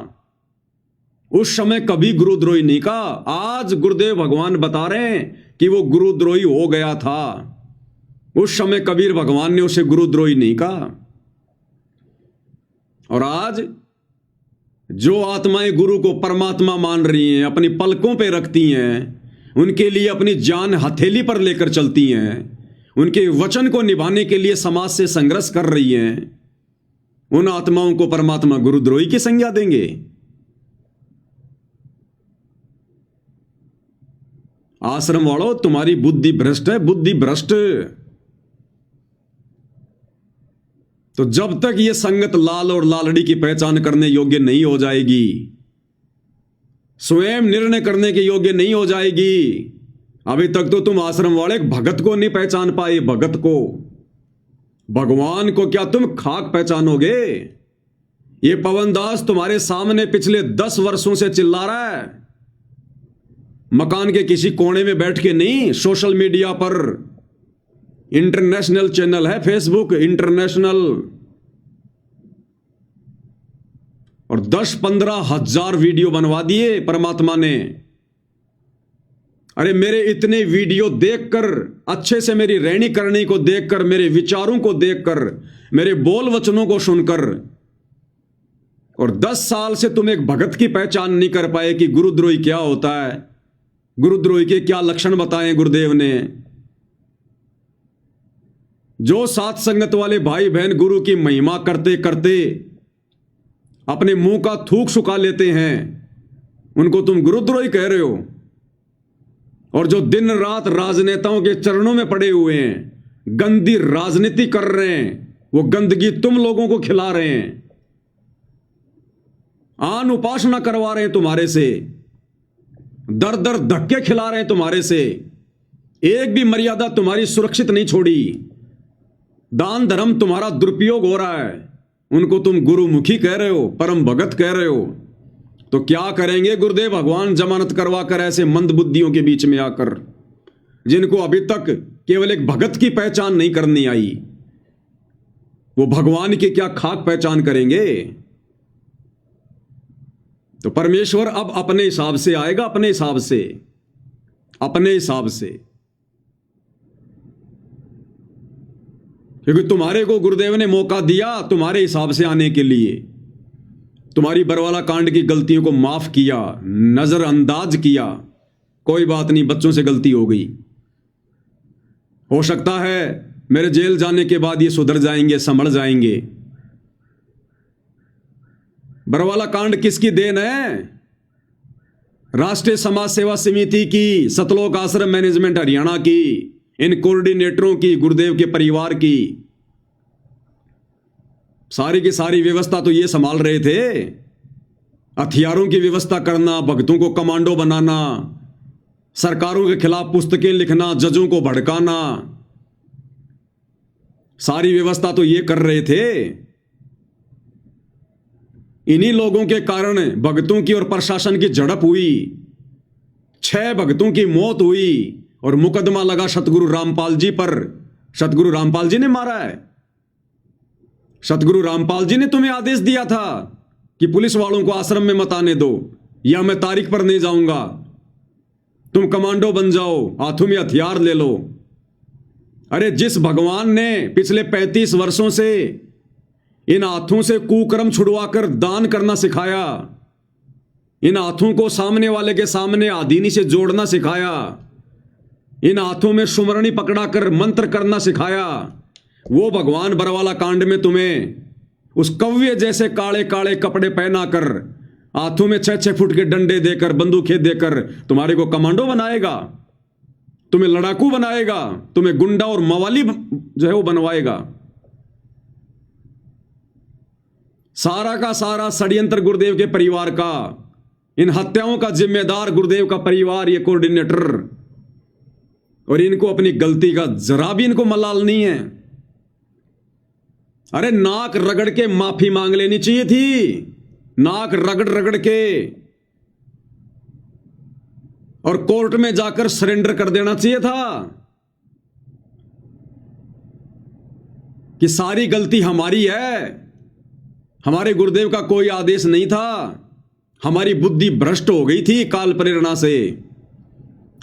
उस समय कभी गुरुद्रोही नहीं कहा। आज गुरुदेव भगवान बता रहे हैं कि वो गुरुद्रोही हो गया था, उस समय कबीर भगवान ने उसे गुरुद्रोही नहीं कहा। और आज जो आत्माएं गुरु को परमात्मा मान रही हैं, अपनी पलकों पे रखती हैं, उनके लिए अपनी जान हथेली पर लेकर चलती हैं, उनके वचन को निभाने के लिए समाज से संघर्ष कर रही हैं, उन आत्माओं को परमात्मा गुरुद्रोही की संज्ञा देंगे? आश्रम वालों, तुम्हारी बुद्धि भ्रष्ट है, बुद्धि भ्रष्ट। तो जब तक यह संगत लाल और लालड़ी की पहचान करने योग्य नहीं हो जाएगी, स्वयं निर्णय करने के योग्य नहीं हो जाएगी, अभी तक तो तुम आश्रम वाले भगत को नहीं पहचान पाए। भगत को, भगवान को क्या तुम खाक पहचानोगे? ये पवनदास तुम्हारे सामने पिछले 10 वर्षों से चिल्ला रहा है, मकान के किसी कोने में बैठ के नहीं, सोशल मीडिया पर, इंटरनेशनल चैनल है फेसबुक, इंटरनेशनल, और 10-15 हजार वीडियो बनवा दिए परमात्मा ने अरे मेरे इतने वीडियो देखकर, अच्छे से मेरी रहनी करनी को देखकर, मेरे विचारों को देखकर, मेरे बोल वचनों को सुनकर, और 10 साल से तुम एक भगत की पहचान नहीं कर पाए कि गुरुद्रोही क्या होता है, गुरुद्रोही के क्या लक्षण बताए गुरुदेव ने। जो सात संगत वाले भाई बहन गुरु की महिमा करते करते अपने मुंह का थूक सुखा लेते हैं, उनको तुम गुरुद्रोही कह रहे हो। और जो दिन रात राजनेताओं के चरणों में पड़े हुए हैं, गंदी राजनीति कर रहे हैं, वो गंदगी तुम लोगों को खिला रहे हैं, आन उपासना करवा रहे हैं तुम्हारे से, दर दर धक्के खिला रहे हैं तुम्हारे से, एक भी मर्यादा तुम्हारी सुरक्षित नहीं छोड़ी, दान धर्म तुम्हारा दुरुपयोग हो रहा है, उनको तुम गुरुमुखी कह रहे हो, परम भगत कह रहे हो। तो क्या करेंगे गुरुदेव भगवान जमानत करवा कर ऐसे मंद बुद्धियों के बीच में आकर, जिनको अभी तक केवल एक भगत की पहचान नहीं करनी आई, वो भगवान की क्या खाक पहचान करेंगे। तो परमेश्वर अब अपने हिसाब से आएगा, अपने हिसाब से, अपने हिसाब से, क्योंकि तुम्हारे को गुरुदेव ने मौका दिया तुम्हारे हिसाब से आने के लिए। तुम्हारी बरवाला कांड की गलतियों को माफ किया, नजरअंदाज किया, कोई बात नहीं, बच्चों से गलती हो गई, हो सकता है मेरे जेल जाने के बाद ये सुधर जाएंगे, संभल जाएंगे। बरवाला कांड किसकी देन है? राष्ट्रीय समाज सेवा समिति की, सतलोक आश्रम मैनेजमेंट हरियाणा की, इन कोऑर्डिनेटरों की, गुरुदेव के परिवार की। सारी की सारी व्यवस्था तो ये संभाल रहे थे। हथियारों की व्यवस्था करना, भक्तों को कमांडो बनाना, सरकारों के खिलाफ पुस्तकें लिखना, जजों को भड़काना, सारी व्यवस्था तो ये कर रहे थे। इन्हीं लोगों के कारण भक्तों की और प्रशासन की झड़प हुई, 6 भक्तों की मौत हुई और मुकदमा लगा सतगुरु रामपाल जी पर। सतगुरु रामपाल जी ने मारा है। सतगुरु रामपाल जी ने तुम्हें आदेश दिया था कि पुलिस वालों को आश्रम में मत आने दो, या मैं तारीख पर नहीं जाऊंगा, तुम कमांडो बन जाओ, हाथों में हथियार ले लो। अरे जिस भगवान ने पिछले 35 वर्षों से इन हाथों से कुकर्म छुड़वाकर दान करना सिखाया, इन हाथों को सामने वाले के सामने आदीनी से जोड़ना सिखाया, इन हाथों में सुमरणी पकड़ाकर मंत्र करना सिखाया, वो भगवान बरवाला कांड में तुम्हें उस कव्य जैसे काले काले कपड़े पहनाकर, हाथों में 6-6 फुट के डंडे देकर, बंदूकें देकर तुम्हारे को कमांडो बनाएगा, तुम्हें लड़ाकू बनाएगा, तुम्हें गुंडा और मवाली जो है वो बनवाएगा। सारा का सारा षड्यंत्र गुरुदेव के परिवार का, इन हत्याओं का जिम्मेदार गुरुदेव का परिवार, ये कोऑर्डिनेटर, और इनको अपनी गलती का जरा भी इनको मलाल नहीं है। अरे नाक रगड़ के माफी मांग लेनी चाहिए थी, नाक रगड़ रगड़ के, और कोर्ट में जाकर सरेंडर कर देना चाहिए था कि सारी गलती हमारी है, हमारे गुरुदेव का कोई आदेश नहीं था, हमारी बुद्धि भ्रष्ट हो गई थी काल प्रेरणा से,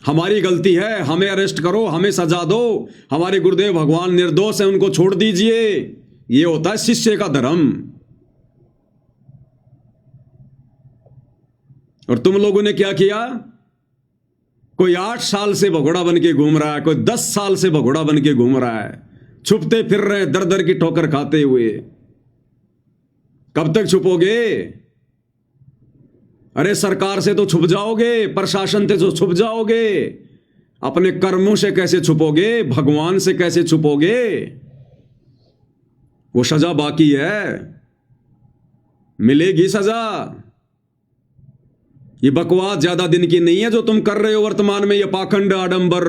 हमारी गलती है, हमें अरेस्ट करो, हमें सजा दो, हमारे गुरुदेव भगवान निर्दोष हैं, उनको छोड़ दीजिए। ये होता है शिष्य का धर्म। और तुम लोगों ने क्या किया? कोई 8 साल से भगोड़ा बन के घूम रहा है, कोई 10 साल से भगोड़ा बन के घूम रहा है, छुपते फिर रहे दर दर की ठोकर खाते हुए। कब तक छुपोगे? अरे सरकार से तो छुप जाओगे, प्रशासन से तो छुप जाओगे, अपने कर्मों से कैसे छुपोगे? भगवान से कैसे छुपोगे? वो सजा बाकी है, मिलेगी सजा। ये बकवास ज्यादा दिन की नहीं है जो तुम कर रहे हो वर्तमान में, ये पाखंड आडंबर।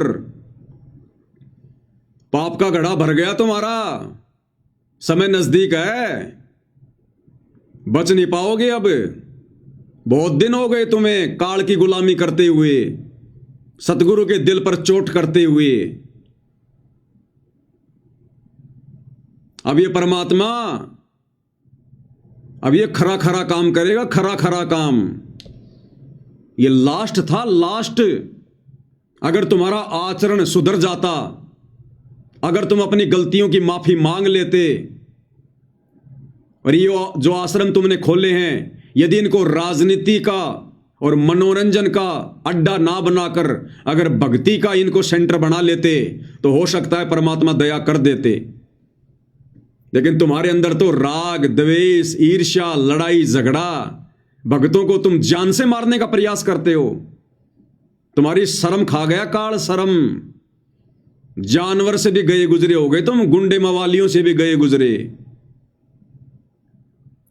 पाप का घड़ा भर गया तुम्हारा, समय नजदीक है, बच नहीं पाओगे अब। बहुत दिन हो गए तुम्हें काल की गुलामी करते हुए, सतगुरु के दिल पर चोट करते हुए। अब ये परमात्मा, अब ये खरा खरा काम करेगा, खरा खरा काम। ये लास्ट था, लास्ट। अगर तुम्हारा आचरण सुधर जाता, अगर तुम अपनी गलतियों की माफी मांग लेते, और ये जो आश्रम तुमने खोले हैं, यदि इनको राजनीति का और मनोरंजन का अड्डा ना बनाकर अगर भक्ति का इनको सेंटर बना लेते, तो हो सकता है परमात्मा दया कर देते। लेकिन तुम्हारे अंदर तो राग, द्वेष, ईर्ष्या, लड़ाई झगड़ा, भक्तों को तुम जान से मारने का प्रयास करते हो। तुम्हारी शर्म खा गया काल, शर्म। जानवर से भी गए गुजरे हो गए तुम, गुंडे मवालियों से भी गए गुजरे,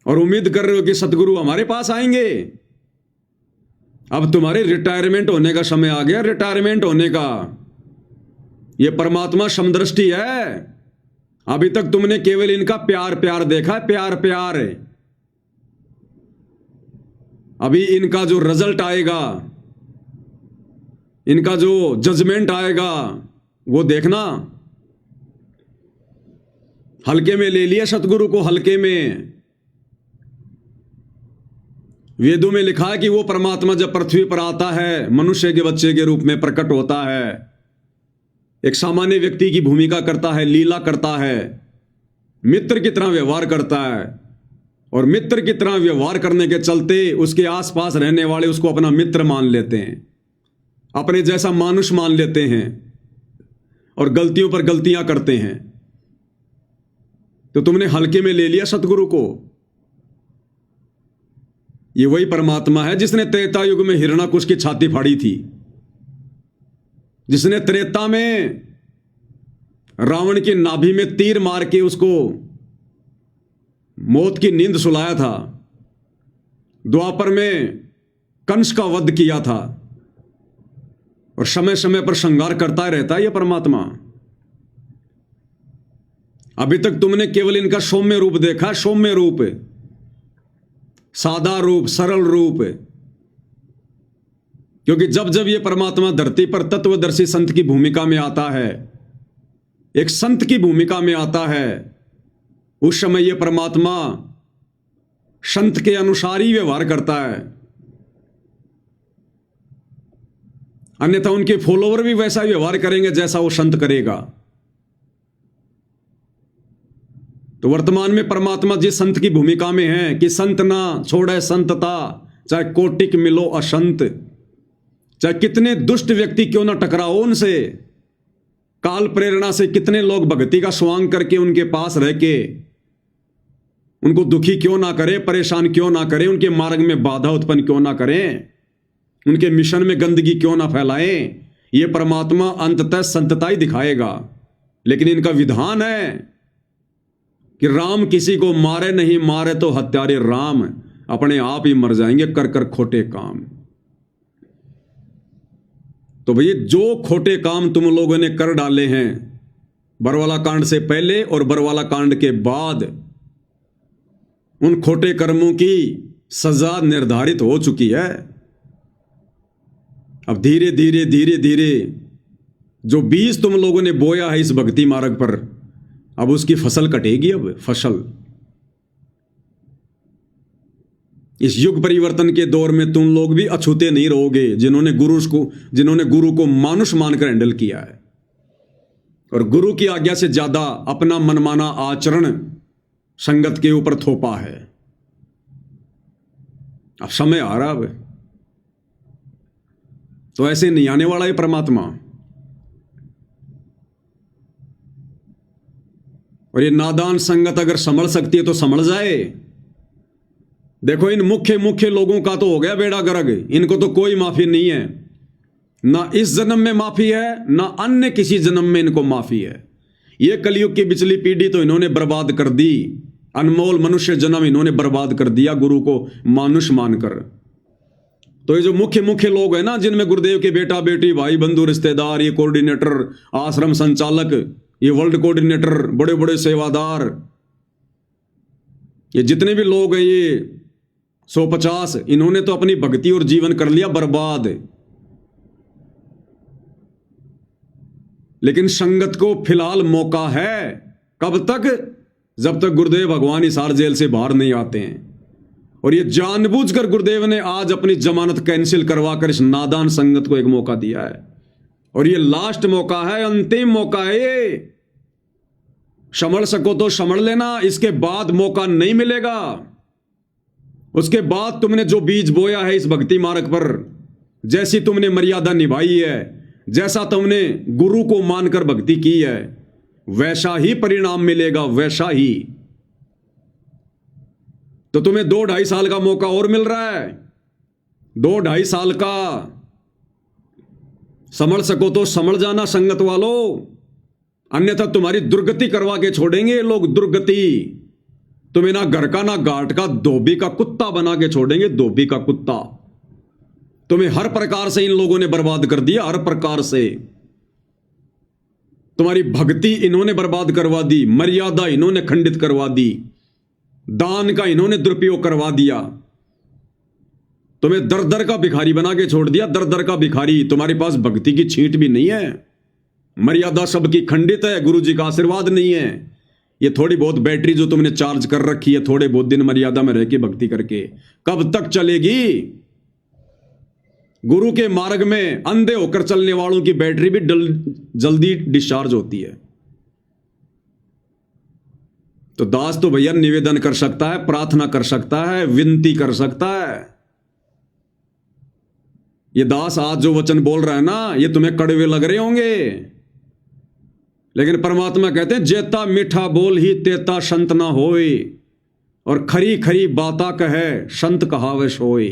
और उम्मीद कर रहे हो कि सतगुरु हमारे पास आएंगे। अब तुम्हारे रिटायरमेंट होने का समय आ गया, रिटायरमेंट होने का। यह परमात्मा समदृष्टि है। अभी तक तुमने केवल इनका प्यार प्यार देखा है, प्यार प्यार। अभी इनका जो रिजल्ट आएगा, इनका जो जजमेंट आएगा, वो देखना। हल्के में ले लिया सतगुरु को, हल्के में। वेदों में लिखा है कि वो परमात्मा जब पृथ्वी पर आता है, मनुष्य के बच्चे के रूप में प्रकट होता है, एक सामान्य व्यक्ति की भूमिका करता है, लीला करता है, मित्र की तरह व्यवहार करता है, और मित्र की तरह व्यवहार करने के चलते उसके आसपास रहने वाले उसको अपना मित्र मान लेते हैं, अपने जैसा मानुष मान लेते हैं, और गलतियों पर गलतियां करते हैं। तो तुमने हल्के में ले लिया सतगुरु को। ये वही परमात्मा है जिसने त्रेता युग में हिरण्याकुश की छाती फाड़ी थी, जिसने त्रेता में रावण की नाभि में तीर मार के उसको मौत की नींद सुलाया था, द्वापर में कंस का वध किया था, और समय समय पर श्रृंगार करता रहता है यह परमात्मा। अभी तक तुमने केवल इनका सौम्य रूप देखा, सौम्य रूप, सादा रूप, सरल रूप। क्योंकि जब जब यह परमात्मा धरती पर तत्वदर्शी संत की भूमिका में आता है, एक संत की भूमिका में आता है, उस समय यह परमात्मा संत के अनुसार ही व्यवहार करता है। अन्यथा उनके फॉलोवर भी वैसा व्यवहार करेंगे जैसा वो संत करेगा। तो वर्तमान में परमात्मा जिस संत की भूमिका में है कि संत ना छोड़े संतता, चाहे कोटिक मिलो असंत, चाहे कितने दुष्ट व्यक्ति क्यों ना टकराओ उनसे, काल प्रेरणा से कितने लोग भक्ति का स्वांग करके उनके पास रह के उनको दुखी क्यों ना करें, परेशान क्यों ना करें, उनके मार्ग में बाधा उत्पन्न क्यों ना करें, उनके मिशन में गंदगी क्यों ना फैलाएं, ये परमात्मा अंततः संतता ही दिखाएगा। लेकिन इनका विधान है कि राम किसी को मारे नहीं, मारे तो हत्यारे राम, अपने आप ही मर जाएंगे कर कर खोटे काम। तो भैया जो खोटे काम तुम लोगों ने कर डाले हैं बरवाला कांड से पहले और बरवाला कांड के बाद, उन खोटे कर्मों की सजा निर्धारित हो चुकी है। अब धीरे धीरे धीरे धीरे जो बीज तुम लोगों ने बोया है इस भक्ति मार्ग पर, अब उसकी फसल कटेगी। अब फसल इस युग परिवर्तन के दौर में तुम लोग भी अछूते नहीं रहोगे, जिन्होंने गुरु को मानुष मानकर हैंडल किया है, और गुरु की आज्ञा से ज्यादा अपना मनमाना आचरण संगत के ऊपर थोपा है। अब समय आ रहा है, तो ऐसे नहीं आने वाला है परमात्मा। और ये नादान संगत अगर संभल सकती है तो संभल जाए। देखो इन मुख्य लोगों का तो हो गया बेड़ा गर्क, इनको तो कोई माफी नहीं है, ना इस जन्म में माफी है, ना अन्य किसी जन्म में इनको माफी है। ये कलयुग की बिचली पीढ़ी तो इन्होंने बर्बाद कर दी, अनमोल मनुष्य जन्म इन्होंने बर्बाद कर दिया गुरु को मानुष मानकर। तो ये जो मुख्य लोग हैं ना, जिनमें गुरुदेव के बेटा बेटी, भाई बंधु, रिश्तेदार, ये कोऑर्डिनेटर, आश्रम संचालक, ये वर्ल्ड कोऑर्डिनेटर, बड़े बड़े सेवादार, ये जितने भी लोग हैं, ये 150, इन्होंने तो अपनी भक्ति और जीवन कर लिया बर्बाद। लेकिन संगत को फिलहाल मौका है। कब तक? जब तक गुरुदेव भगवान हिसार जेल से बाहर नहीं आते हैं। और ये जानबूझकर गुरुदेव ने आज अपनी जमानत कैंसिल करवाकर इस नादान संगत को एक मौका दिया है। और ये लास्ट मौका है, अंतिम मौका है ये। संभल सको तो संभल लेना, इसके बाद मौका नहीं मिलेगा। उसके बाद तुमने जो बीज बोया है इस भक्ति मार्ग पर, जैसी तुमने मर्यादा निभाई है, जैसा तुमने गुरु को मानकर भक्ति की है, वैसा ही परिणाम मिलेगा, वैसा ही। तो तुम्हें 2-2.5 साल का मौका और मिल रहा है, 2-2.5 साल का। संभल सको तो संभल जाना संगत वालों, अन्यथा तुम्हारी दुर्गति करवा के छोड़ेंगे ये लोग, दुर्गति। तुम्हें ना घर का ना घाट का, धोबी का कुत्ता बना के छोड़ेंगे, धोबी का कुत्ता। तुम्हें हर प्रकार से इन लोगों ने बर्बाद कर दिया, हर प्रकार से। तुम्हारी भक्ति इन्होंने बर्बाद करवा दी, मर्यादा इन्होंने खंडित करवा दी, दान का इन्होंने दुरुपयोग करवा दिया। तुम्हें दर दर का भिखारी बना के छोड़ दिया, दर दर का भिखारी। तुम्हारे पास भक्ति की छींट भी नहीं है, मर्यादा सबकी खंडित है, गुरु जी का आशीर्वाद नहीं है। ये थोड़ी बहुत बैटरी जो तुमने चार्ज कर रखी है, थोड़े बहुत दिन मर्यादा में रह के भक्ति करके, कब तक चलेगी? गुरु के मार्ग में अंधे होकर चलने वालों की बैटरी भी जल्दी डिस्चार्ज होती है। तो दास तो भैया निवेदन कर सकता है, प्रार्थना कर सकता है, विनती कर सकता है। ये दास आज जो वचन बोल रहा है ना, ये तुम्हें कड़वे लग रहे होंगे, लेकिन परमात्मा कहते हैं जेता मीठा बोल ही तेता संत ना होए, और खरी खरी बाता कहे संत कहावे सोए।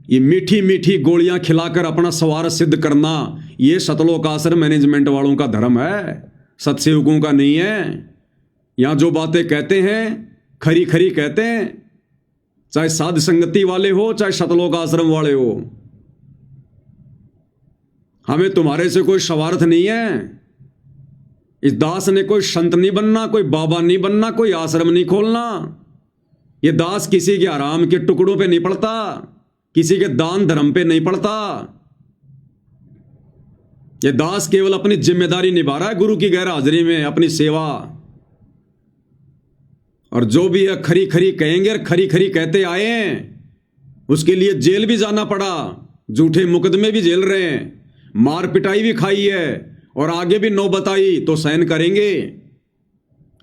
ये मीठी मीठी गोलियां खिलाकर अपना स्वार्थ सिद्ध करना, ये सतलोक आश्रम मैनेजमेंट वालों का धर्म है, सत्सेवकों का नहीं है। यहां जो बातें कहते हैं खरी खरी कहते हैं, चाहे साध संगति वाले हो, चाहे सतलोक आश्रम वाले हो। हमें तुम्हारे से कोई स्वार्थ नहीं है। इस दास ने कोई संत नहीं बनना, कोई बाबा नहीं बनना, कोई आश्रम नहीं खोलना। ये दास किसी के आराम के टुकड़ों पे नहीं पड़ता, किसी के दान धर्म पे नहीं पड़ता। ये दास केवल अपनी जिम्मेदारी निभा रहा है गुरु की गैर हाजिरी में, अपनी सेवा। और जो भी है खरी खरी कहेंगे, और खरी खरी कहते आए हैं, उसके लिए जेल भी जाना पड़ा, झूठे मुकदमे भी झेल रहे हैं, मार पिटाई भी खाई है, और आगे भी नौबत आई तो सहन करेंगे।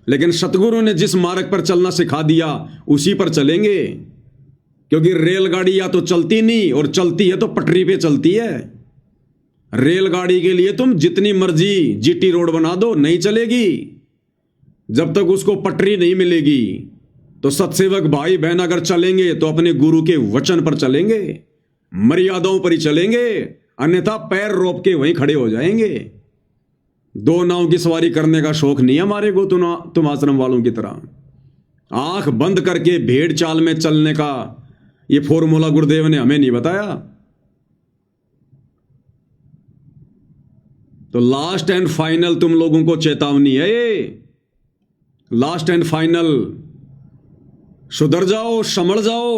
लेकिन सतगुरु ने जिस मार्ग पर चलना सिखा दिया उसी पर चलेंगे, क्योंकि रेलगाड़ी या तो चलती नहीं, और चलती है तो पटरी पे चलती है। रेलगाड़ी के लिए तुम जितनी मर्जी जीटी रोड बना दो, नहीं चलेगी जब तक उसको पटरी नहीं मिलेगी। तो सत्सेवक भाई बहन अगर चलेंगे तो अपने गुरु के वचन पर चलेंगे, मर्यादाओं पर ही चलेंगे, अन्यथा पैर रोप के वहीं खड़े हो जाएंगे। दो नाव की सवारी करने का शौक नहीं है हमारे को, तुम आश्रम वालों की तरह आंख बंद करके भेड़ चाल में चलने का ये फॉर्मूला गुरुदेव ने हमें नहीं बताया। तो लास्ट एंड फाइनल तुम लोगों को चेतावनी है ये, लास्ट एंड फाइनल। सुधर जाओ, संभल जाओ।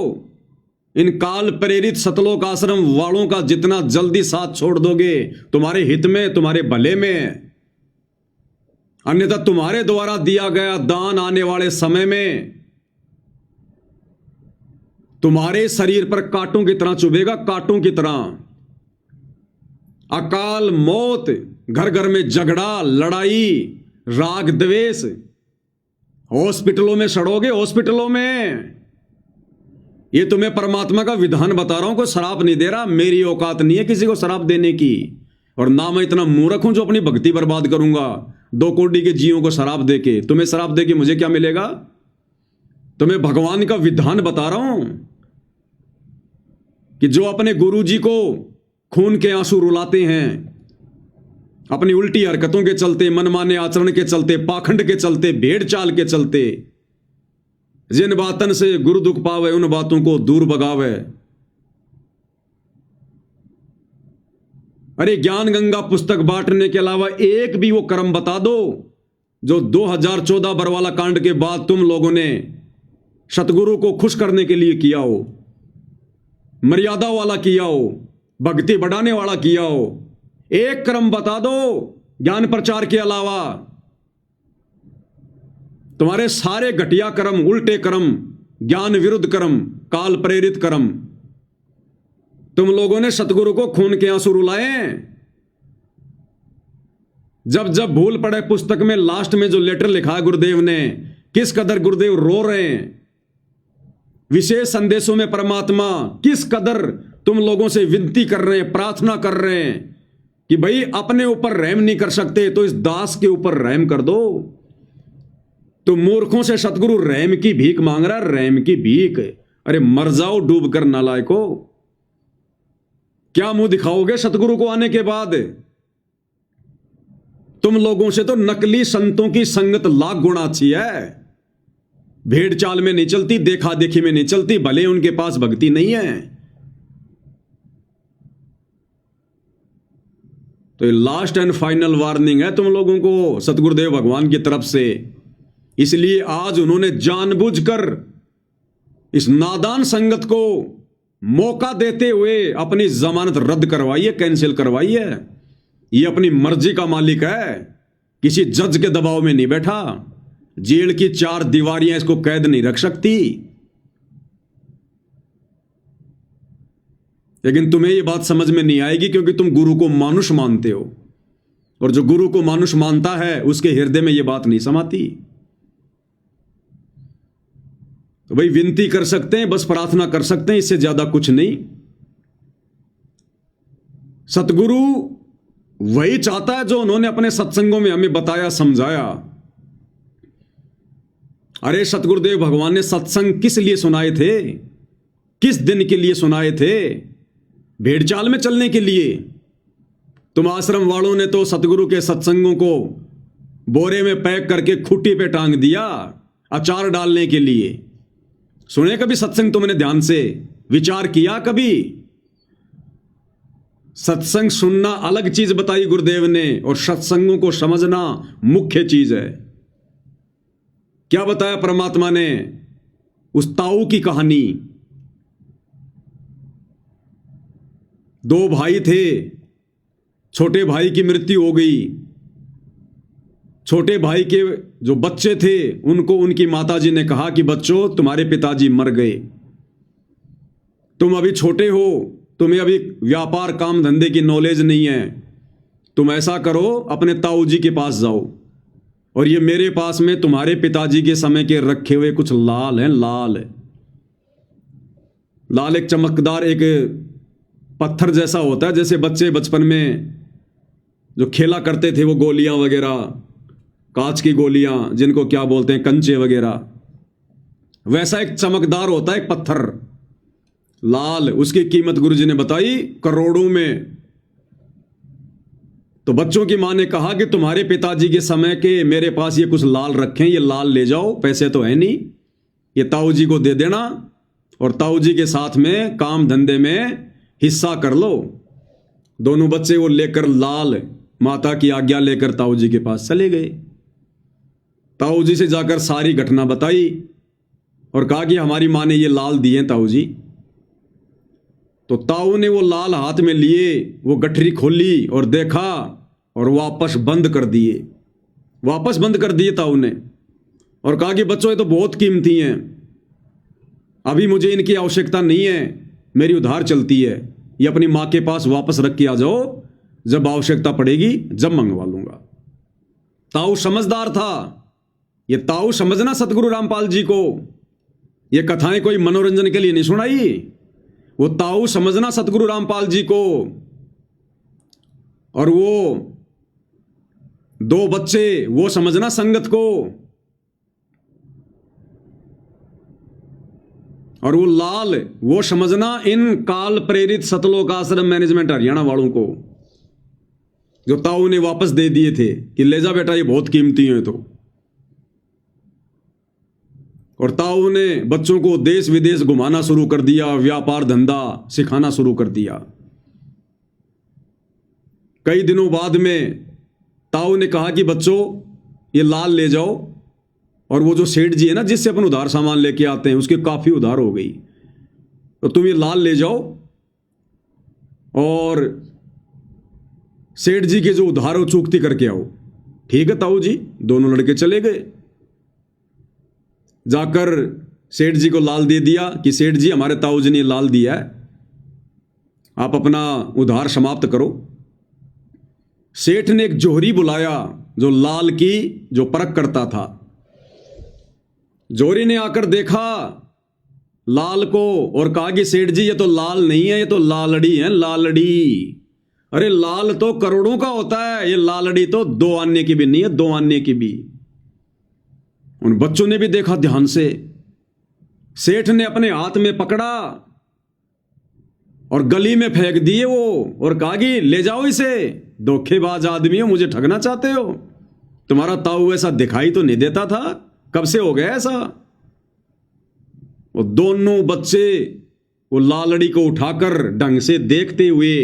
इन काल प्रेरित सतलोक आश्रम वालों का जितना जल्दी साथ छोड़ दोगे तुम्हारे हित में, तुम्हारे भले में। अन्यथा तुम्हारे द्वारा दिया गया दान आने वाले समय में तुम्हारे शरीर पर कांटों की तरह चुभेगा, कांटों की तरह। अकाल मौत, घर घर में झगड़ा, लड़ाई, राग द्वेष, हॉस्पिटलों में सड़ोगे, हॉस्पिटलों में। ये तुम्हें परमात्मा का विधान बता रहा हूं, कोई शराब नहीं दे रहा। मेरी औकात नहीं है किसी को शराब देने की, और ना मैं इतना मूर्ख हूं जो अपनी भक्ति बर्बाद करूंगा 2 कोटि के जीवों को शराब देके। तुम्हें शराब देके मुझे क्या मिलेगा? तुम्हें भगवान का विधान बता रहा हूं कि जो अपने गुरु जी को खून के आंसू रुलाते हैं, अपनी उल्टी हरकतों के चलते, मनमाने आचरण के चलते, पाखंड के चलते, भेड़ चाल के चलते, जिन बातन से गुरु दुख पावे उन बातों को दूर भगावे। अरे ज्ञान गंगा पुस्तक बांटने के अलावा एक भी वो कर्म बता दो जो 2014 बरवाला कांड के बाद तुम लोगों ने सतगुरु को खुश करने के लिए किया हो, मर्यादा वाला किया हो, भक्ति बढ़ाने वाला किया हो। एक कर्म बता दो ज्ञान प्रचार के अलावा। तुम्हारे सारे घटिया कर्म, उल्टे कर्म, ज्ञान विरुद्ध कर्म, काल प्रेरित कर्म, तुम लोगों ने सतगुरु को खून के आंसू रुलाए। जब जब भूल पड़े पुस्तक में लास्ट में जो लेटर लिखा है गुरुदेव ने, किस कदर गुरुदेव रो रहे हैं। विशेष संदेशों में परमात्मा किस कदर तुम लोगों से विनती कर रहे हैं, प्रार्थना कर रहे हैं कि भाई अपने ऊपर रहम नहीं कर सकते तो इस दास के ऊपर रहम कर दो। तो मूर्खों से सतगुरु रहम की भीख मांग रहा है, रहम की भीख। अरे मर जाओ डूब कर नालायको। क्या मुंह दिखाओगे सतगुरु को आने के बाद? तुम लोगों से तो नकली संतों की संगत लाख गुना अच्छी है। भेड़ चाल में नहीं चलती, देखा देखी में नहीं चलती, भले उनके पास भक्ति नहीं है। तो ये लास्ट एंड फाइनल वार्निंग है तुम लोगों को सतगुरुदेव भगवान की तरफ से। इसलिए आज उन्होंने जानबूझकर इस नादान संगत को मौका देते हुए अपनी जमानत रद्द करवाई है, कैंसिल करवाई है। ये अपनी मर्जी का मालिक है, किसी जज के दबाव में नहीं बैठा। जेल की 4 दीवारियां इसको कैद नहीं रख सकती। लेकिन तुम्हें यह बात समझ में नहीं आएगी क्योंकि तुम गुरु को मानुष मानते हो, और जो गुरु को मानुष मानता है उसके हृदय में यह बात नहीं समाती। तो भाई विनती कर सकते हैं, बस प्रार्थना कर सकते हैं, इससे ज्यादा कुछ नहीं। सतगुरु वही चाहता है जो उन्होंने अपने सत्संगों में हमें बताया, समझाया। अरे सतगुरुदेव भगवान ने सत्संग किस लिए सुनाए थे? किस दिन के लिए सुनाए थे? भेड़चाल में चलने के लिए। तुम आश्रम वालों ने तो सतगुरु के सत्संगों को बोरे में पैक करके खूंटी पे टांग दिया अचार डालने के लिए। सुने कभी सत्संग? तुमने ध्यान से विचार किया कभी? सत्संग सुनना अलग चीज बताई गुरुदेव ने, और सत्संगों को समझना मुख्य चीज है। क्या बताया परमात्मा ने? उस ताऊ की कहानी। 2 भाई थे, छोटे भाई की मृत्यु हो गई। छोटे भाई के जो बच्चे थे उनको उनकी माताजी ने कहा कि बच्चों तुम्हारे पिताजी मर गए, तुम अभी छोटे हो, तुम्हें अभी व्यापार काम धंधे की नॉलेज नहीं है, तुम ऐसा करो अपने ताऊ जी के पास जाओ, और ये मेरे पास में तुम्हारे पिताजी के समय के रखे हुए कुछ लाल हैं। लाल एक चमकदार एक पत्थर जैसा होता है, जैसे बच्चे बचपन में जो खेला करते थे, वो गोलियां वगैरह, कांच की गोलियां जिनको क्या बोलते हैं, कंचे वगैरह, वैसा एक चमकदार होता है एक पत्थर लाल। उसकी कीमत गुरुजी ने बताई करोड़ों में। तो बच्चों की मां ने कहा कि तुम्हारे पिताजी के समय के मेरे पास ये कुछ लाल रखे हैं, ये लाल ले जाओ, पैसे तो है नहीं, ये ताऊ जी को दे देना और ताऊ जी के साथ में काम धंधे में हिस्सा कर लो। दोनों बच्चे वो लेकर लाल माता की आज्ञा लेकर ताऊ जी के पास चले गए। ताऊ जी से जाकर सारी घटना बताई और कहा कि हमारी मां ने ये लाल दिए ताऊ जी। तो ताऊ ने वो लाल हाथ में लिए, वो गठरी खोली और देखा और वापस बंद कर दिए ताऊ ने, और कहा कि बच्चों ये तो बहुत कीमती हैं, अभी मुझे इनकी आवश्यकता नहीं है, मेरी उधार चलती है, ये अपनी मां के पास वापस रख के आ जाओ, जब आवश्यकता पड़ेगी जब मंगवा लूंगा। ताऊ समझदार था। ये ताऊ समझना सतगुरु रामपाल जी को, ये कथाएं कोई मनोरंजन के लिए नहीं सुनाई, वो ताऊ समझना सतगुरु रामपाल जी को। और वो 2 बच्चे वो समझना संगत को, और वो लाल वो समझना इन काल प्रेरित सतलोक आश्रम मैनेजमेंट हरियाणा वालों को, जो ताऊ ने वापस दे दिए थे कि ले जा बेटा ये बहुत कीमती हैं। तो और ताऊ ने बच्चों को देश विदेश घुमाना शुरू कर दिया, व्यापार धंधा सिखाना शुरू कर दिया। कई दिनों बाद में ताऊ ने कहा कि बच्चों ये लाल ले जाओ, और वो जो सेठ जी है ना जिससे अपन उधार सामान लेके आते हैं, उसके काफी उधार हो गई, तो तुम ये लाल ले जाओ और सेठ जी के जो उधार हो चुकती करके आओ। ठीक है ताऊ जी। दोनों लड़के चले गए, जाकर सेठ जी को लाल दे दिया कि सेठ जी हमारे ताऊ जी ने लाल दिया है, आप अपना उधार समाप्त करो। सेठ ने एक जोहरी बुलाया जो लाल की जो परख करता था। जोहरी ने आकर देखा लाल को और कहा कि सेठ जी ये तो लाल नहीं है, ये तो लालड़ी है, लालड़ी। अरे लाल तो करोड़ों का होता है, ये लालड़ी तो 2 आने की भी नहीं है, 2 आने की भी। उन बच्चों ने भी देखा ध्यान से। सेठ ने अपने हाथ में पकड़ा और गली में फेंक दिए वो, और कहा कि ले जाओ इसे, धोखेबाज आदमी हो, मुझे ठगना चाहते हो। तुम्हारा ताऊ ऐसा दिखाई तो नहीं देता था, कब से हो गया ऐसा। वो दोनों बच्चे वो लालड़ी को उठाकर ढंग से देखते हुए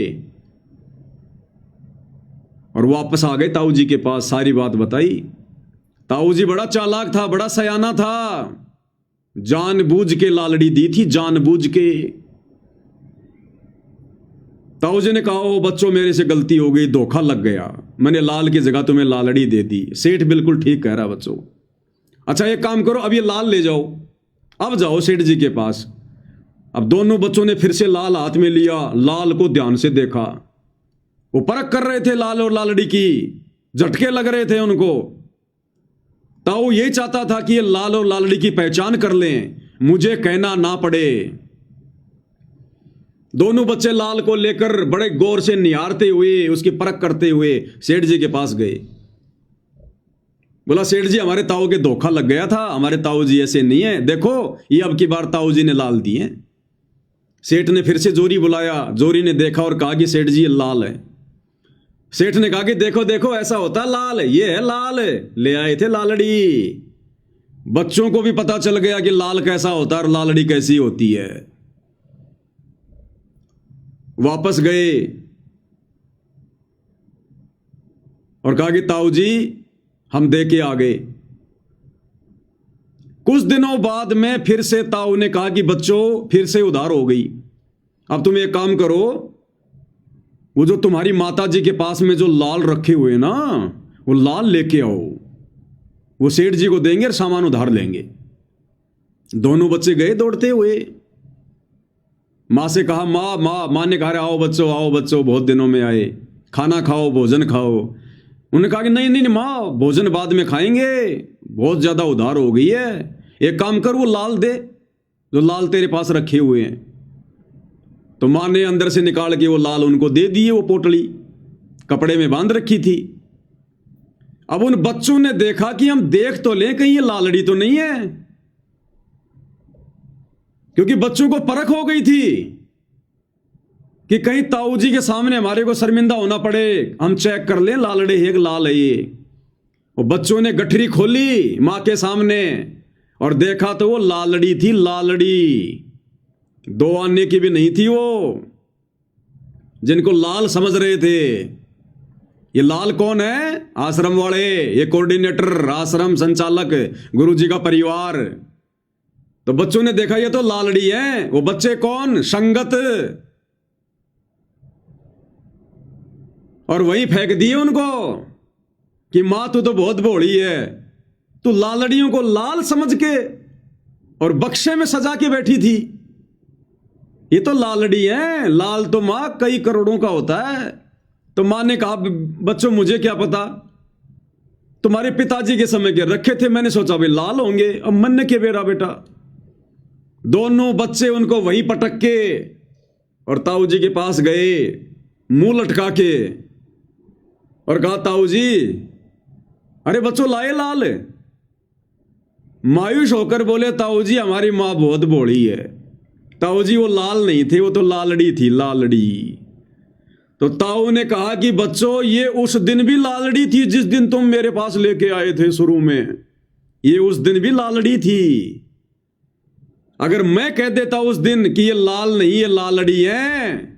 और वापस आ गए ताऊ जी के पास, सारी बात बताई। ताऊ जी बड़ा चालाक था, बड़ा सयाना था, जानबूझ के लालड़ी दी थी, जानबूझ के। ताऊ जी ने कहा ओ बच्चों मेरे से गलती हो गई, धोखा लग गया, मैंने लाल की जगह तुम्हें लालड़ी दे दी। सेठ बिल्कुल ठीक कह रहा बच्चों। अच्छा एक काम करो, अब ये लाल ले जाओ, अब जाओ सेठ जी के पास। अब दोनों बच्चों ने फिर से लाल हाथ में लिया, लाल को ध्यान से देखा। वो परख कर रहे थे लाल और लालड़ी की, झटके लग रहे थे उनको। ताऊ यही चाहता था कि ये लाल और लालड़ी की पहचान कर लें, मुझे कहना ना पड़े। दोनों बच्चे लाल को लेकर बड़े गौर से निहारते हुए, उसकी परख करते हुए सेठ जी के पास गए। बोला सेठ जी हमारे ताऊ के धोखा लग गया था, हमारे ताऊ जी ऐसे नहीं है, देखो ये अब की बार ताऊ जी ने लाल दिए। सेठ ने फिर से जोरी बुलाया, जोरी ने देखा और कहा कि सेठ जी ये लाल है। सेठ ने कहा कि देखो देखो ऐसा होता लाल है, ये है लाल है, ले आए थे लालड़ी। बच्चों को भी पता चल गया कि लाल कैसा होता है और लालड़ी कैसी होती है। वापस गए और कहा कि ताऊ जी हम दे के आ गए। कुछ दिनों बाद में फिर से ताऊ ने कहा कि बच्चों फिर से उधार हो गई, अब तुम एक काम करो, वो जो तुम्हारी माता जी के पास में जो लाल रखे हुए ना, वो लाल लेके आओ, वो सेठ जी को देंगे और सामान उधार लेंगे। दोनों बच्चे गए दौड़ते हुए। माँ से कहा माँ माँ माँ ने कहा आओ बच्चों बहुत दिनों में आए, खाना खाओ, भोजन खाओ। उन्होंने कहा कि नहीं नहीं माँ, भोजन बाद में खाएंगे, बहुत ज़्यादा उधार हो गई है, एक काम कर वो लाल दे जो लाल तेरे पास रखे हुए हैं। तो माँ ने अंदर से निकाल के वो लाल उनको दे दिए, वो पोटली कपड़े में बांध रखी थी। अब उन बच्चों ने देखा कि हम देख तो लें कहीं ये लालड़ी तो नहीं है, क्योंकि बच्चों को परख हो गई थी कि कहीं ताऊ जी के सामने हमारे को शर्मिंदा होना पड़े, हम चेक कर लें लालड़ी एक लाल है ये। वो बच्चों ने गठरी खोली मां के सामने और देखा तो वो लालड़ी थी, लालड़ी 2 आने की भी नहीं थी। वो जिनको लाल समझ रहे थे, ये लाल कौन है? आश्रम वाले, ये कोऑर्डिनेटर, आश्रम संचालक, गुरुजी का परिवार। तो बच्चों ने देखा ये तो लालड़ी है। वो बच्चे कौन? संगत, और वहीं फेंक दिए उनको कि मां तू तो बहुत भोली है, तू लालड़ियों को लाल समझ के और बक्से में सजा के बैठी थी। ये तो लालड़ी है, लाल तो मां कई करोड़ों का होता है। तो मां ने कहा बच्चों मुझे क्या पता, तुम्हारे पिताजी के समय के रखे थे, मैंने सोचा भाई लाल होंगे, अब मन के बेरा बेटा। दोनों बच्चे उनको वहीं पटक के और ताऊ जी के पास गए, मुंह लटका के, और कहा ताऊ जी अरे बच्चों लाए लाल। मायूस होकर बोले ताऊ जी हमारी मां बहुत भोली है। ताऊ जी वो लाल नहीं थे, वो तो लालड़ी थी, लालड़ी। तो ताऊ ने कहा कि बच्चों ये उस दिन भी लालड़ी थी जिस दिन तुम मेरे पास लेके आए थे शुरू में, ये उस दिन भी लालड़ी थी। अगर मैं कह देता उस दिन कि ये लाल नहीं ये लालड़ी है,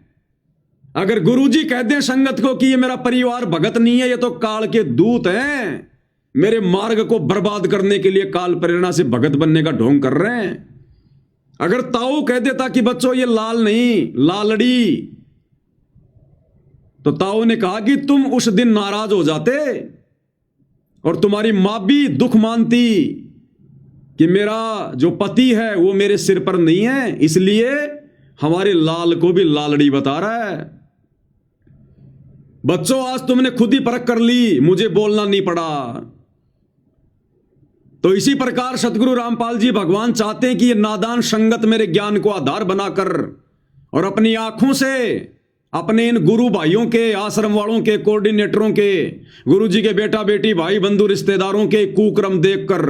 अगर गुरुजी कह दें संगत को कि ये मेरा परिवार भगत नहीं है, ये तो काल के दूत हैं, मेरे मार्ग को बर्बाद करने के लिए काल प्रेरणा से भगत बनने का ढोंग कर रहे हैं। अगर ताऊ कह देता कि बच्चों ये लाल नहीं लालड़ी, तो ताऊ ने कहा कि तुम उस दिन नाराज हो जाते और तुम्हारी मां भी दुख मानती कि मेरा जो पति है वो मेरे सिर पर नहीं है, इसलिए हमारे लाल को भी लालड़ी बता रहा है। बच्चों, आज तुमने खुद ही परख कर ली, मुझे बोलना नहीं पड़ा। तो इसी प्रकार सतगुरु रामपाल जी भगवान चाहते हैं कि ये नादान संगत मेरे ज्ञान को आधार बनाकर और अपनी आंखों से अपने इन गुरु भाइयों के, आश्रम वालों के, कोऑर्डिनेटरों के, गुरु जी के बेटा बेटी, भाई बंधु, रिश्तेदारों के कुक्रम देखकर,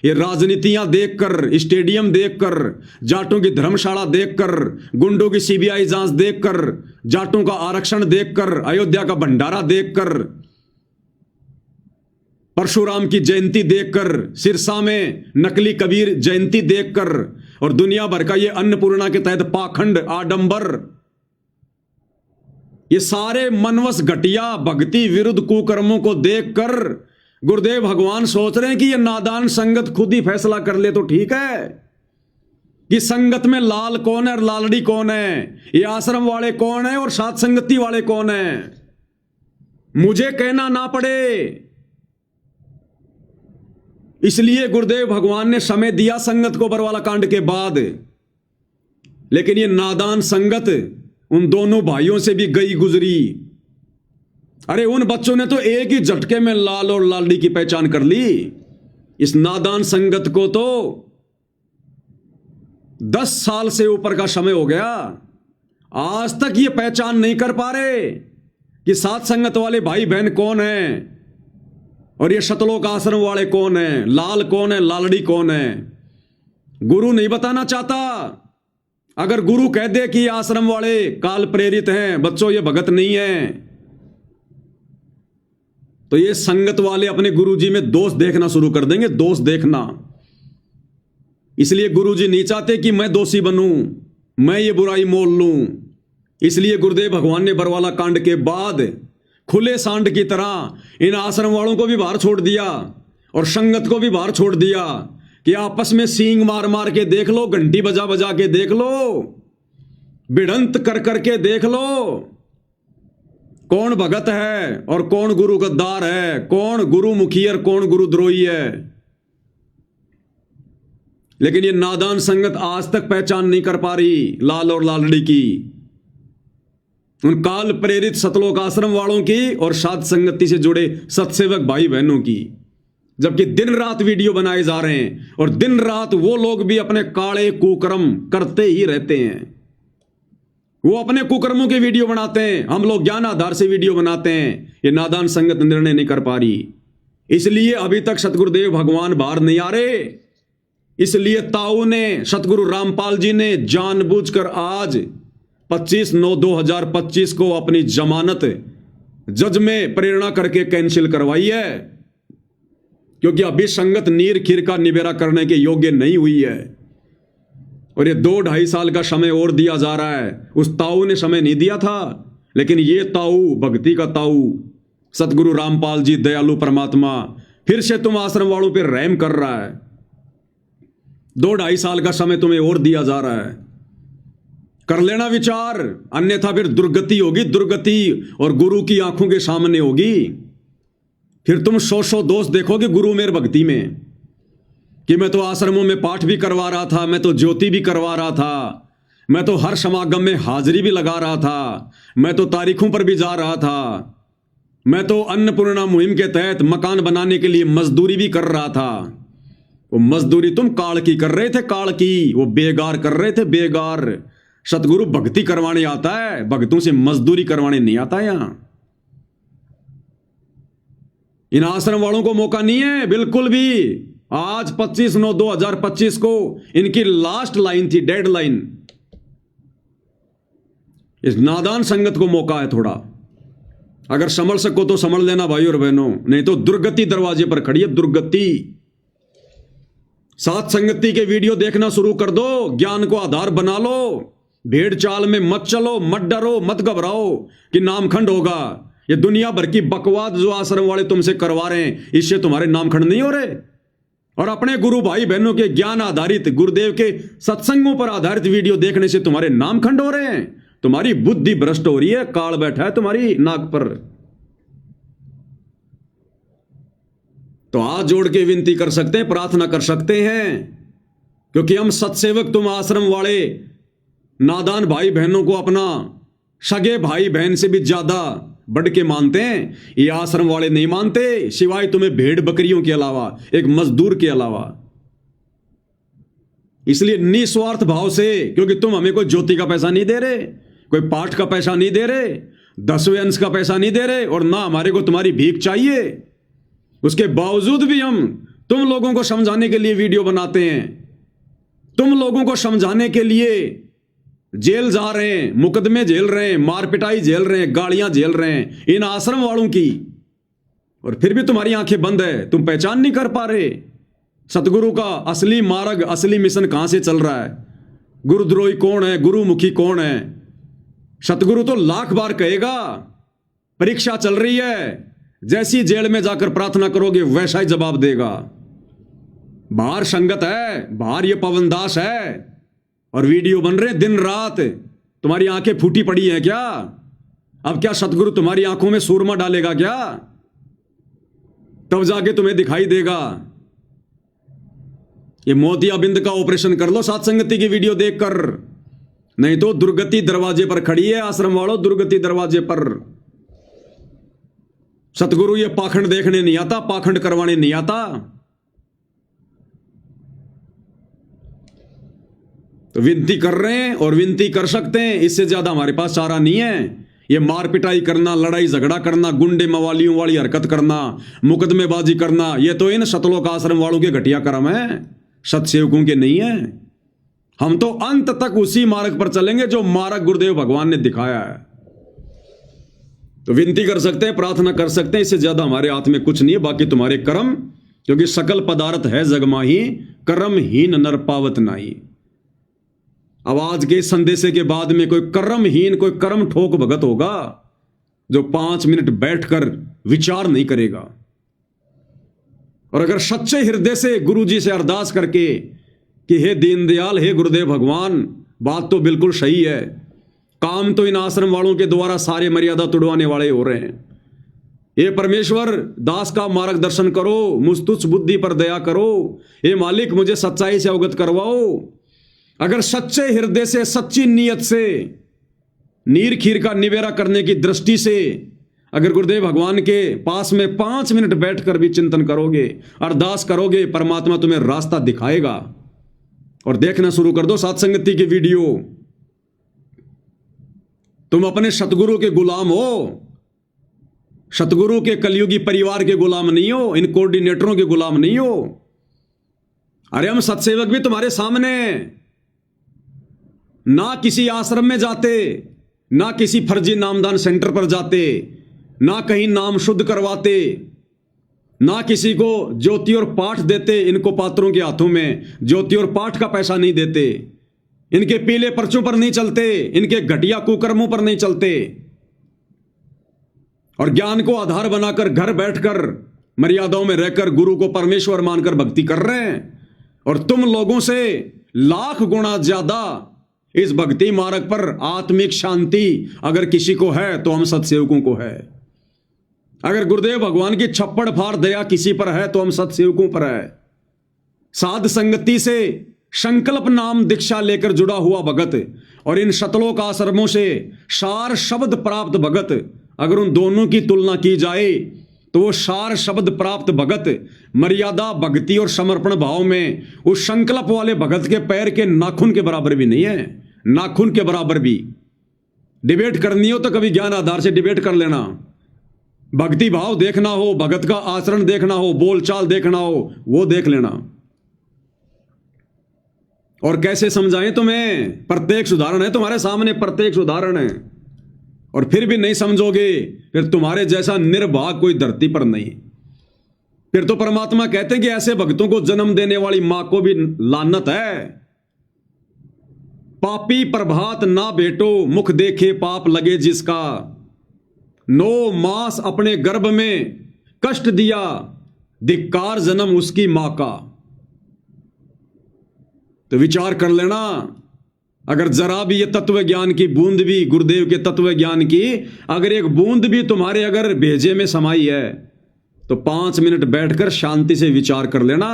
ये राजनीतियां देखकर, स्टेडियम देखकर, जाटों की धर्मशाला देखकर, गुंडों की सीबीआई जांच देखकर, जाटों का आरक्षण देखकर, अयोध्या का भंडारा देखकर, परशुराम की जयंती देखकर, सिरसा में नकली कबीर जयंती देखकर, और दुनिया भर का ये अन्नपूर्णा के तहत पाखंड, आडंबर, ये सारे मनवस घटिया भक्ति विरुद्ध कुकर्मों को देखकर गुरुदेव भगवान सोच रहे हैं कि ये नादान संगत खुद ही फैसला कर ले तो ठीक है कि संगत में लाल कौन है और लालड़ी कौन है, ये आश्रम वाले कौन है और साथ संगति वाले कौन है, मुझे कहना ना पड़े। इसलिए गुरुदेव भगवान ने समय दिया संगत को बरवाला कांड के बाद, लेकिन ये नादान संगत उन दोनों भाइयों से भी गई गुजरी। अरे उन बच्चों ने तो एक ही झटके में लाल और लालड़ी की पहचान कर ली। इस नादान संगत को तो 10 साल से ऊपर का समय हो गया, आज तक ये पहचान नहीं कर पा रहे कि साथ संगत वाले भाई बहन कौन है और ये शतलोक आश्रम वाले कौन है, लाल कौन है, लालड़ी कौन है। गुरु नहीं बताना चाहता। अगर गुरु कह दे कि आश्रम वाले काल प्रेरित हैं, बच्चों ये भगत नहीं है, तो ये संगत वाले अपने गुरुजी में दोष देखना शुरू कर देंगे, दोष देखना। इसलिए गुरुजी नहीं चाहते कि मैं दोषी बनूं, मैं ये बुराई मोल लूं। इसलिए गुरुदेव भगवान ने बरवाला कांड के बाद खुले सांड की तरह इन आश्रम वालों को भी बाहर छोड़ दिया और संगत को भी बाहर छोड़ दिया कि आपस में सींग मार मार के देख लो, घंटी बजा बजा के देख लो, भिड़ंत कर करके देख लो, कौन भगत है और कौन गुरु गद्दार है, कौन गुरु मुखी और कौन गुरु द्रोही है। लेकिन ये नादान संगत आज तक पहचान नहीं कर पा रही लाल और लालड़ी की, उन काल प्रेरित सतलोक आश्रम वालों की और साध संगति से जुड़े सत्सेवक भाई बहनों की। जबकि दिन रात वीडियो बनाए जा रहे हैं और दिन रात वो लोग भी अपने काले कुकर्म करते ही रहते हैं। वो अपने कुकर्मों के वीडियो बनाते हैं, हम लोग ज्ञान आधार से वीडियो बनाते हैं। ये नादान संगत निर्णय नहीं कर पा रही, इसलिए अभी तक सतगुरुदेव भगवान बाहर नहीं आ रहे। इसलिए ताऊ ने, सतगुरु रामपाल जी ने जानबूझकर आज 25/9/2025 को अपनी जमानत जज में प्रेरणा करके कैंसिल करवाई है, क्योंकि अभी संगत नीर खीर का निबेरा करने के योग्य नहीं हुई है। और ये 2-2.5 साल का समय और दिया जा रहा है। उस ताऊ ने समय नहीं दिया था, लेकिन ये ताऊ, भक्ति का ताऊ सतगुरु रामपाल जी, दयालु परमात्मा, फिर से तुम आश्रम वालों पे रहम कर रहा है। 2-2.5 साल का समय तुम्हें और दिया जा रहा है, कर लेना विचार, अन्यथा फिर दुर्गति होगी, दुर्गति और गुरु की आंखों के सामने होगी। फिर तुम 100 दोष देखोगे गुरु मेर भक्ति में कि मैं तो आश्रमों में पाठ भी करवा रहा था, मैं तो ज्योति भी करवा रहा था, मैं तो हर समागम में हाजिरी भी लगा रहा था, मैं तो तारीखों पर भी जा रहा था, मैं तो अन्नपूर्णा मुहिम के तहत मकान बनाने के लिए मजदूरी भी कर रहा था। वो मजदूरी तुम काल की कर रहे थे, काल की, वो बेगार कर रहे थे, बेगार। सतगुरु भक्ति करवाने आता है, भक्तों से मजदूरी करवाने नहीं आता। यहां इन आश्रम वालों को मौका नहीं है बिल्कुल भी। आज 25/9/2025 को इनकी लास्ट लाइन थी, डेडलाइन। इस नादान संगत को मौका है थोड़ा, अगर संभल सको तो संभल लेना भाई और बहनों, नहीं तो दुर्गति दरवाजे पर खड़ी है, दुर्गति। साथ संगति के वीडियो देखना शुरू कर दो, ज्ञान को आधार बना लो, भेड़ चाल में मत चलो, मत डरो, मत घबराओ कि नामखंड होगा। ये दुनिया भर की बकवाद जो आश्रम वाले तुमसे करवा रहे हैं, इससे तुम्हारे नामखंड नहीं हो रहे। और अपने गुरु भाई बहनों के ज्ञान आधारित, गुरुदेव के सत्संगों पर आधारित वीडियो देखने से तुम्हारे नामखंड हो रहे हैं, तुम्हारी बुद्धि भ्रष्ट हो रही है, काल बैठा है तुम्हारी नाक पर। तो हाथ जोड़ के विनती कर सकते हैं, प्रार्थना कर सकते हैं, क्योंकि हम सत्सेवक, तुम आश्रम वाले नादान भाई बहनों को अपना सगे भाई बहन से भी ज्यादा बढ़ के मानते हैं, ये आश्रम वाले नहीं मानते, सिवाय तुम्हें भेड़ बकरियों के अलावा, एक मजदूर के अलावा। इसलिए निस्वार्थ भाव से, क्योंकि तुम हमें कोई ज्योति का पैसा नहीं दे रहे, कोई पाठ का पैसा नहीं दे रहे, 10वें अंश का पैसा नहीं दे रहे, और ना हमारे को तुम्हारी भीख चाहिए, उसके बावजूद भी हम तुम लोगों को समझाने के लिए वीडियो बनाते हैं, तुम लोगों को समझाने के लिए जेल जा रहे हैं, मुकदमे झेल रहे हैं, मार पिटाई झेल रहे हैं, गालियां झेल रहे हैं इन आश्रम वालों की, और फिर भी तुम्हारी आंखें बंद है, तुम पहचान नहीं कर पा रहे सतगुरु का असली मार्ग, असली मिशन कहां से चल रहा है, गुरुद्रोही कौन है, गुरुमुखी कौन है। सतगुरु तो लाख बार कहेगा परीक्षा चल रही है, जैसी जेल में जाकर प्रार्थना करोगे वैसा ही जवाब देगा। बाहर संगत है, बाहर ये पवनदास है, और वीडियो बन रहे दिन रात, तुम्हारी आंखें फूटी पड़ी हैं क्या? अब क्या सतगुरु तुम्हारी आंखों में सूरमा डालेगा क्या? तब जाके तुम्हें दिखाई देगा। ये मोतियाबिंद का ऑपरेशन कर लो साथ संगति की वीडियो देखकर, नहीं तो दुर्गति दरवाजे पर खड़ी है आश्रम वालों, दुर्गति दरवाजे पर। सतगुरु ये पाखंड देखने नहीं आता, पाखंड करवाने नहीं आता। तो विनती कर रहे हैं और विनती कर सकते हैं, इससे ज्यादा हमारे पास चारा नहीं है। ये मार पिटाई करना, लड़ाई झगड़ा करना, गुंडे मवालियों वाली हरकत करना, मुकदमेबाजी करना, ये तो इन सतलोक आश्रम वालों के घटिया कर्म है, सतसेवकों के नहीं है। हम तो अंत तक उसी मार्ग पर चलेंगे जो मार्ग गुरुदेव भगवान ने दिखाया है। तो विनती कर सकते हैं, प्रार्थना कर सकते हैं, इससे ज्यादा हमारे हाथ में कुछ नहीं है। बाकी तुम्हारे कर्म, क्योंकि सकल पदार्थ है जगमाही, कर्महीन नर पावत नाही। अब आज के संदेशे के बाद में कोई कर्महीन, कोई कर्म ठोक भगत होगा जो 5 मिनट बैठकर विचार नहीं करेगा। और अगर सच्चे हृदय से गुरु जी से अरदास करके कि हे दीनदयाल, हे गुरुदेव भगवान, बात तो बिल्कुल सही है, काम तो इन आश्रम वालों के द्वारा सारे मर्यादा तुड़वाने वाले हो रहे हैं, ये परमेश्वर दास का मार्गदर्शन करो, मुझ तुच्छ बुद्धि पर दया करो, हे मालिक मुझे सच्चाई से अवगत करवाओ। अगर सच्चे हृदय से, सच्ची नीयत से, नीर खीर का निवेरा करने की दृष्टि से अगर गुरुदेव भगवान के पास में 5 मिनट बैठकर भी चिंतन करोगे, अरदास करोगे, परमात्मा तुम्हें रास्ता दिखाएगा। और देखना शुरू कर दो सत्संगति की वीडियो। तुम अपने सतगुरु के गुलाम हो, सतगुरु के कलयुगी परिवार के गुलाम नहीं हो, इन कोऑर्डिनेटरों के गुलाम नहीं हो। अरे हम सत्सेवक भी तुम्हारे सामने, ना किसी आश्रम में जाते, ना किसी फर्जी नामदान सेंटर पर जाते, ना कहीं नाम शुद्ध करवाते, ना किसी को ज्योति और पाठ देते, इनको पात्रों के हाथों में ज्योति और पाठ का पैसा नहीं देते, इनके पीले पर्चों पर नहीं चलते, इनके घटिया कुकर्मों पर नहीं चलते, और ज्ञान को आधार बनाकर घर बैठकर मर्यादाओं में रहकर गुरु को परमेश्वर मानकर भक्ति कर रहे हैं। और तुम लोगों से लाख गुना ज्यादा इस भक्ति मार्ग पर आत्मिक शांति अगर किसी को है तो हम सत्सेवकों को है। अगर गुरुदेव भगवान की छप्पड़ फाड़ दया किसी पर है तो हम सत्सेवकों पर है। साध संगति से संकल्प नाम दीक्षा लेकर जुड़ा हुआ भगत और इन शतलोक आश्रमों से सार शब्द प्राप्त भगत, अगर उन दोनों की तुलना की जाए तो वो सार शब्द प्राप्त भगत मर्यादा, भक्ति और समर्पण भाव में उस संकल्प वाले भगत के पैर के नाखून के बराबर भी नहीं है, नाखून के बराबर भी। डिबेट करनी हो तो कभी ज्ञान आधार से डिबेट कर लेना, भक्ति भाव देखना हो, भगत का आचरण देखना हो, बोलचाल देखना हो, वो देख लेना। और कैसे समझाएं तुम्हें, प्रत्येक उदाहरण है तुम्हारे सामने, प्रत्येक उदाहरण है। और फिर भी नहीं समझोगे, फिर तुम्हारे जैसा निर्भाग कोई धरती पर नहीं। फिर तो परमात्मा कहते हैं कि ऐसे भक्तों को जन्म देने वाली मां को भी लानत है। पापी प्रभात ना बेटो, मुख देखे पाप लगे जिसका, 9 मास अपने गर्भ में कष्ट दिया, धिक्कार जन्म उसकी मां का। तो विचार कर लेना, अगर जरा भी ये तत्व ज्ञान की बूंद भी, गुरुदेव के तत्व ज्ञान की अगर एक बूंद भी तुम्हारे अगर भेजे में समाई है तो 5 मिनट बैठकर शांति से विचार कर लेना।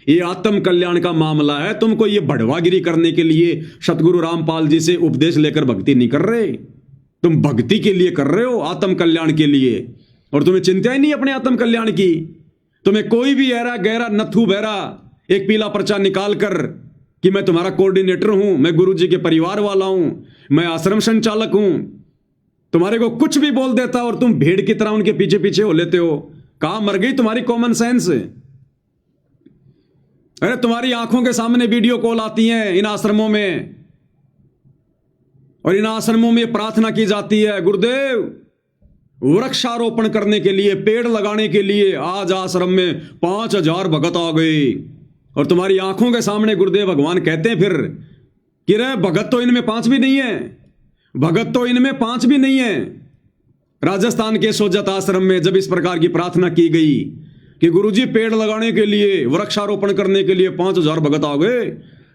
ये आत्म कल्याण का मामला है। तुमको ये बढ़वागिरी करने के लिए सतगुरु रामपाल जी से उपदेश लेकर भक्ति नहीं कर रहे, तुम भक्ति के लिए कर रहे हो, आत्म कल्याण के लिए। और तुम्हें चिंता ही नहीं अपने आत्म कल्याण की। तुम्हें कोई भी ऐरा गहरा नथु बहरा एक पीला पर्चा निकाल कर कि मैं तुम्हारा कोऑर्डिनेटर हूं, मैं गुरु जी के परिवार वाला हूं, मैं आश्रम संचालक हूं, तुम्हारे को कुछ भी बोल देता और तुम भेड़ की तरह उनके पीछे पीछे हो लेते हो। कहां मर गई तुम्हारी कॉमन सेंस? अरे तुम्हारी आंखों के सामने वीडियो कॉल आती हैं इन आश्रमों में, और इन आश्रमों में प्रार्थना की जाती है, गुरुदेव वृक्षारोपण करने के लिए, पेड़ लगाने के लिए आज आश्रम में 5000 भगत आ गए। और तुम्हारी आंखों के सामने गुरुदेव भगवान कहते हैं फिर कि रे भगत तो इनमें 5 भी नहीं है, भगत तो इनमें 5 भी नहीं है। राजस्थान के सोजत आश्रम में जब इस प्रकार की प्रार्थना की गई कि गुरुजी पेड़ लगाने के लिए, वृक्षारोपण करने के लिए 5000 भगत आ गए,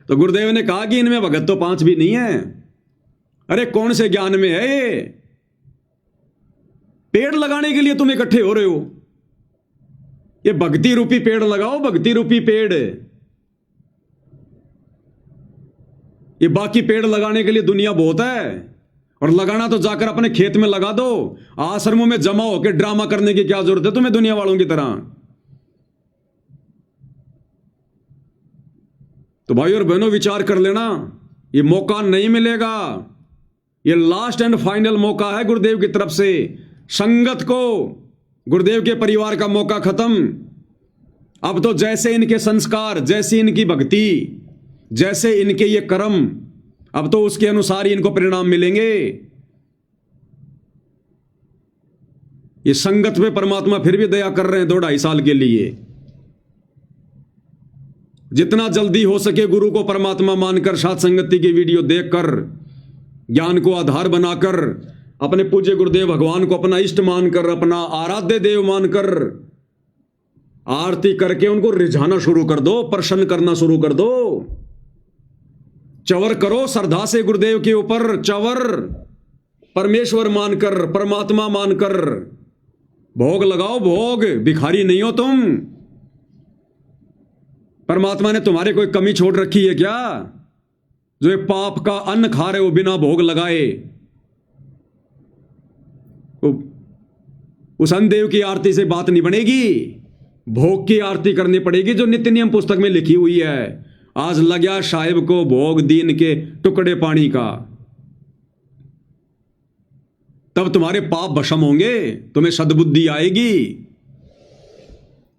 तो गुरुदेव ने कहा कि इनमें भगत तो 5 भी नहीं है। अरे कौन से ज्ञान में है ये? पेड़ लगाने के लिए तुम इकट्ठे हो रहे हो। ये भक्ति रूपी पेड़ लगाओ, भक्ति रूपी पेड़। ये बाकी पेड़ लगाने के लिए दुनिया बहुत है, और लगाना तो जाकर अपने खेत में लगा दो। आश्रमों में जमा होकर ड्रामा करने की क्या जरूरत है तुम्हें दुनिया वालों की तरह? तो भाई और बहनों विचार कर लेना, ये मौका नहीं मिलेगा। ये लास्ट एंड फाइनल मौका है गुरुदेव की तरफ से। संगत को, गुरुदेव के परिवार का मौका खत्म। अब तो जैसे इनके संस्कार, जैसी इनकी भक्ति, जैसे इनके ये कर्म, अब तो उसके अनुसार ही इनको परिणाम मिलेंगे। ये संगत पे परमात्मा फिर भी दया कर रहे हैं 2-2.5 साल के लिए। जितना जल्दी हो सके गुरु को परमात्मा मानकर, साथ संगति की वीडियो देखकर, ज्ञान को आधार बनाकर, अपने पूज्य गुरुदेव भगवान को अपना इष्ट मानकर, अपना आराध्य देव मानकर आरती करके उनको रिझाना शुरू कर दो, प्रसन्न करना शुरू कर दो। चवर करो श्रद्धा से गुरुदेव के ऊपर, चवर परमेश्वर मानकर, परमात्मा मानकर भोग लगाओ, भोग। भिखारी नहीं हो तुम। परमात्मा ने तुम्हारे कोई कमी छोड़ रखी है क्या, जो ये पाप का अन्न खा रहे हो बिना भोग लगाए? उस अन्नदेव की आरती से बात नहीं बनेगी, भोग की आरती करनी पड़ेगी जो नित्य नियम पुस्तक में लिखी हुई है। आज लग्या साहिब को भोग दीन के टुकड़े पानी का, तब तुम्हारे पाप भस्म होंगे, तुम्हें सद्बुद्धि आएगी।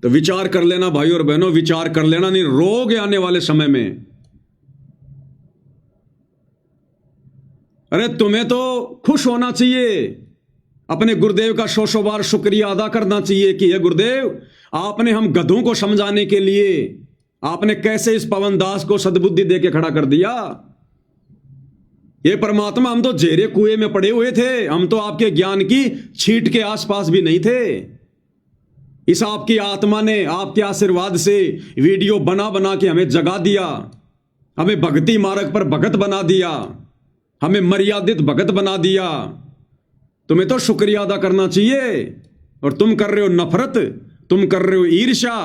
तो विचार कर लेना भाई और बहनों, विचार कर लेना, नहीं रोगे आने वाले समय में। अरे तुम्हें तो खुश होना चाहिए, अपने गुरुदेव का 100 बार शुक्रिया अदा करना चाहिए कि हे गुरुदेव, आपने हम गधों को समझाने के लिए आपने कैसे इस पवन दास को सद्बुद्धि देके खड़ा कर दिया। ये परमात्मा, हम तो जेरे कुएं में पड़े हुए थे, हम तो आपके ज्ञान की छींट के आसपास भी नहीं थे। इस आपकी आत्मा ने आपके आशीर्वाद से वीडियो बना बना के हमें जगा दिया, हमें भक्ति मार्ग पर भगत बना दिया, हमें मर्यादित भगत बना दिया। तुम्हें तो शुक्रिया अदा करना चाहिए, और तुम कर रहे हो नफरत, तुम कर रहे हो ईर्ष्या।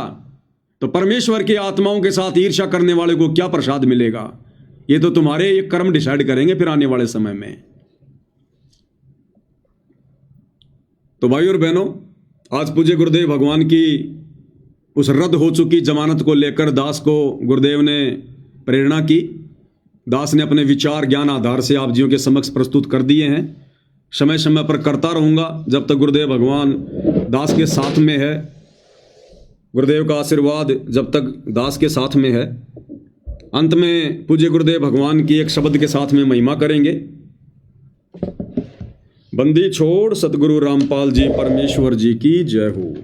तो परमेश्वर की आत्माओं के साथ ईर्ष्या करने वाले को क्या प्रसाद मिलेगा? ये तो तुम्हारे ये कर्म डिसाइड करेंगे फिर आने वाले समय में। तो भाई और बहनों, आज पूज्य गुरुदेव भगवान की उस रद्द हो चुकी जमानत को लेकर दास को गुरुदेव ने प्रेरणा की। दास ने अपने विचार ज्ञान आधार से आप जियों के समक्ष प्रस्तुत कर दिए हैं। समय समय पर करता रहूंगा जब तक गुरुदेव भगवान दास के साथ में है, गुरुदेव का आशीर्वाद जब तक दास के साथ में है। अंत में पूज्य गुरुदेव भगवान की एक शब्द के साथ में महिमा करेंगे। बंदी छोड़ सतगुरु रामपाल जी परमेश्वर जी की जय हो।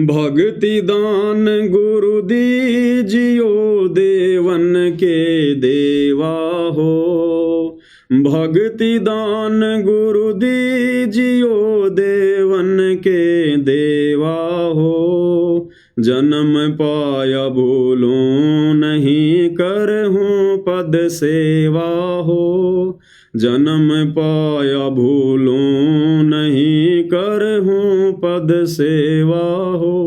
भक्ति दान गुरु दीजियो देवन के देवा हो, भक्ति दान गुरु दीजियो देवन के देवा हो। जन्म पाया भूलो नहीं करहूँ पद सेवा हो, जन्म पाया भूलो नहीं करहूँ पद सेवा हो।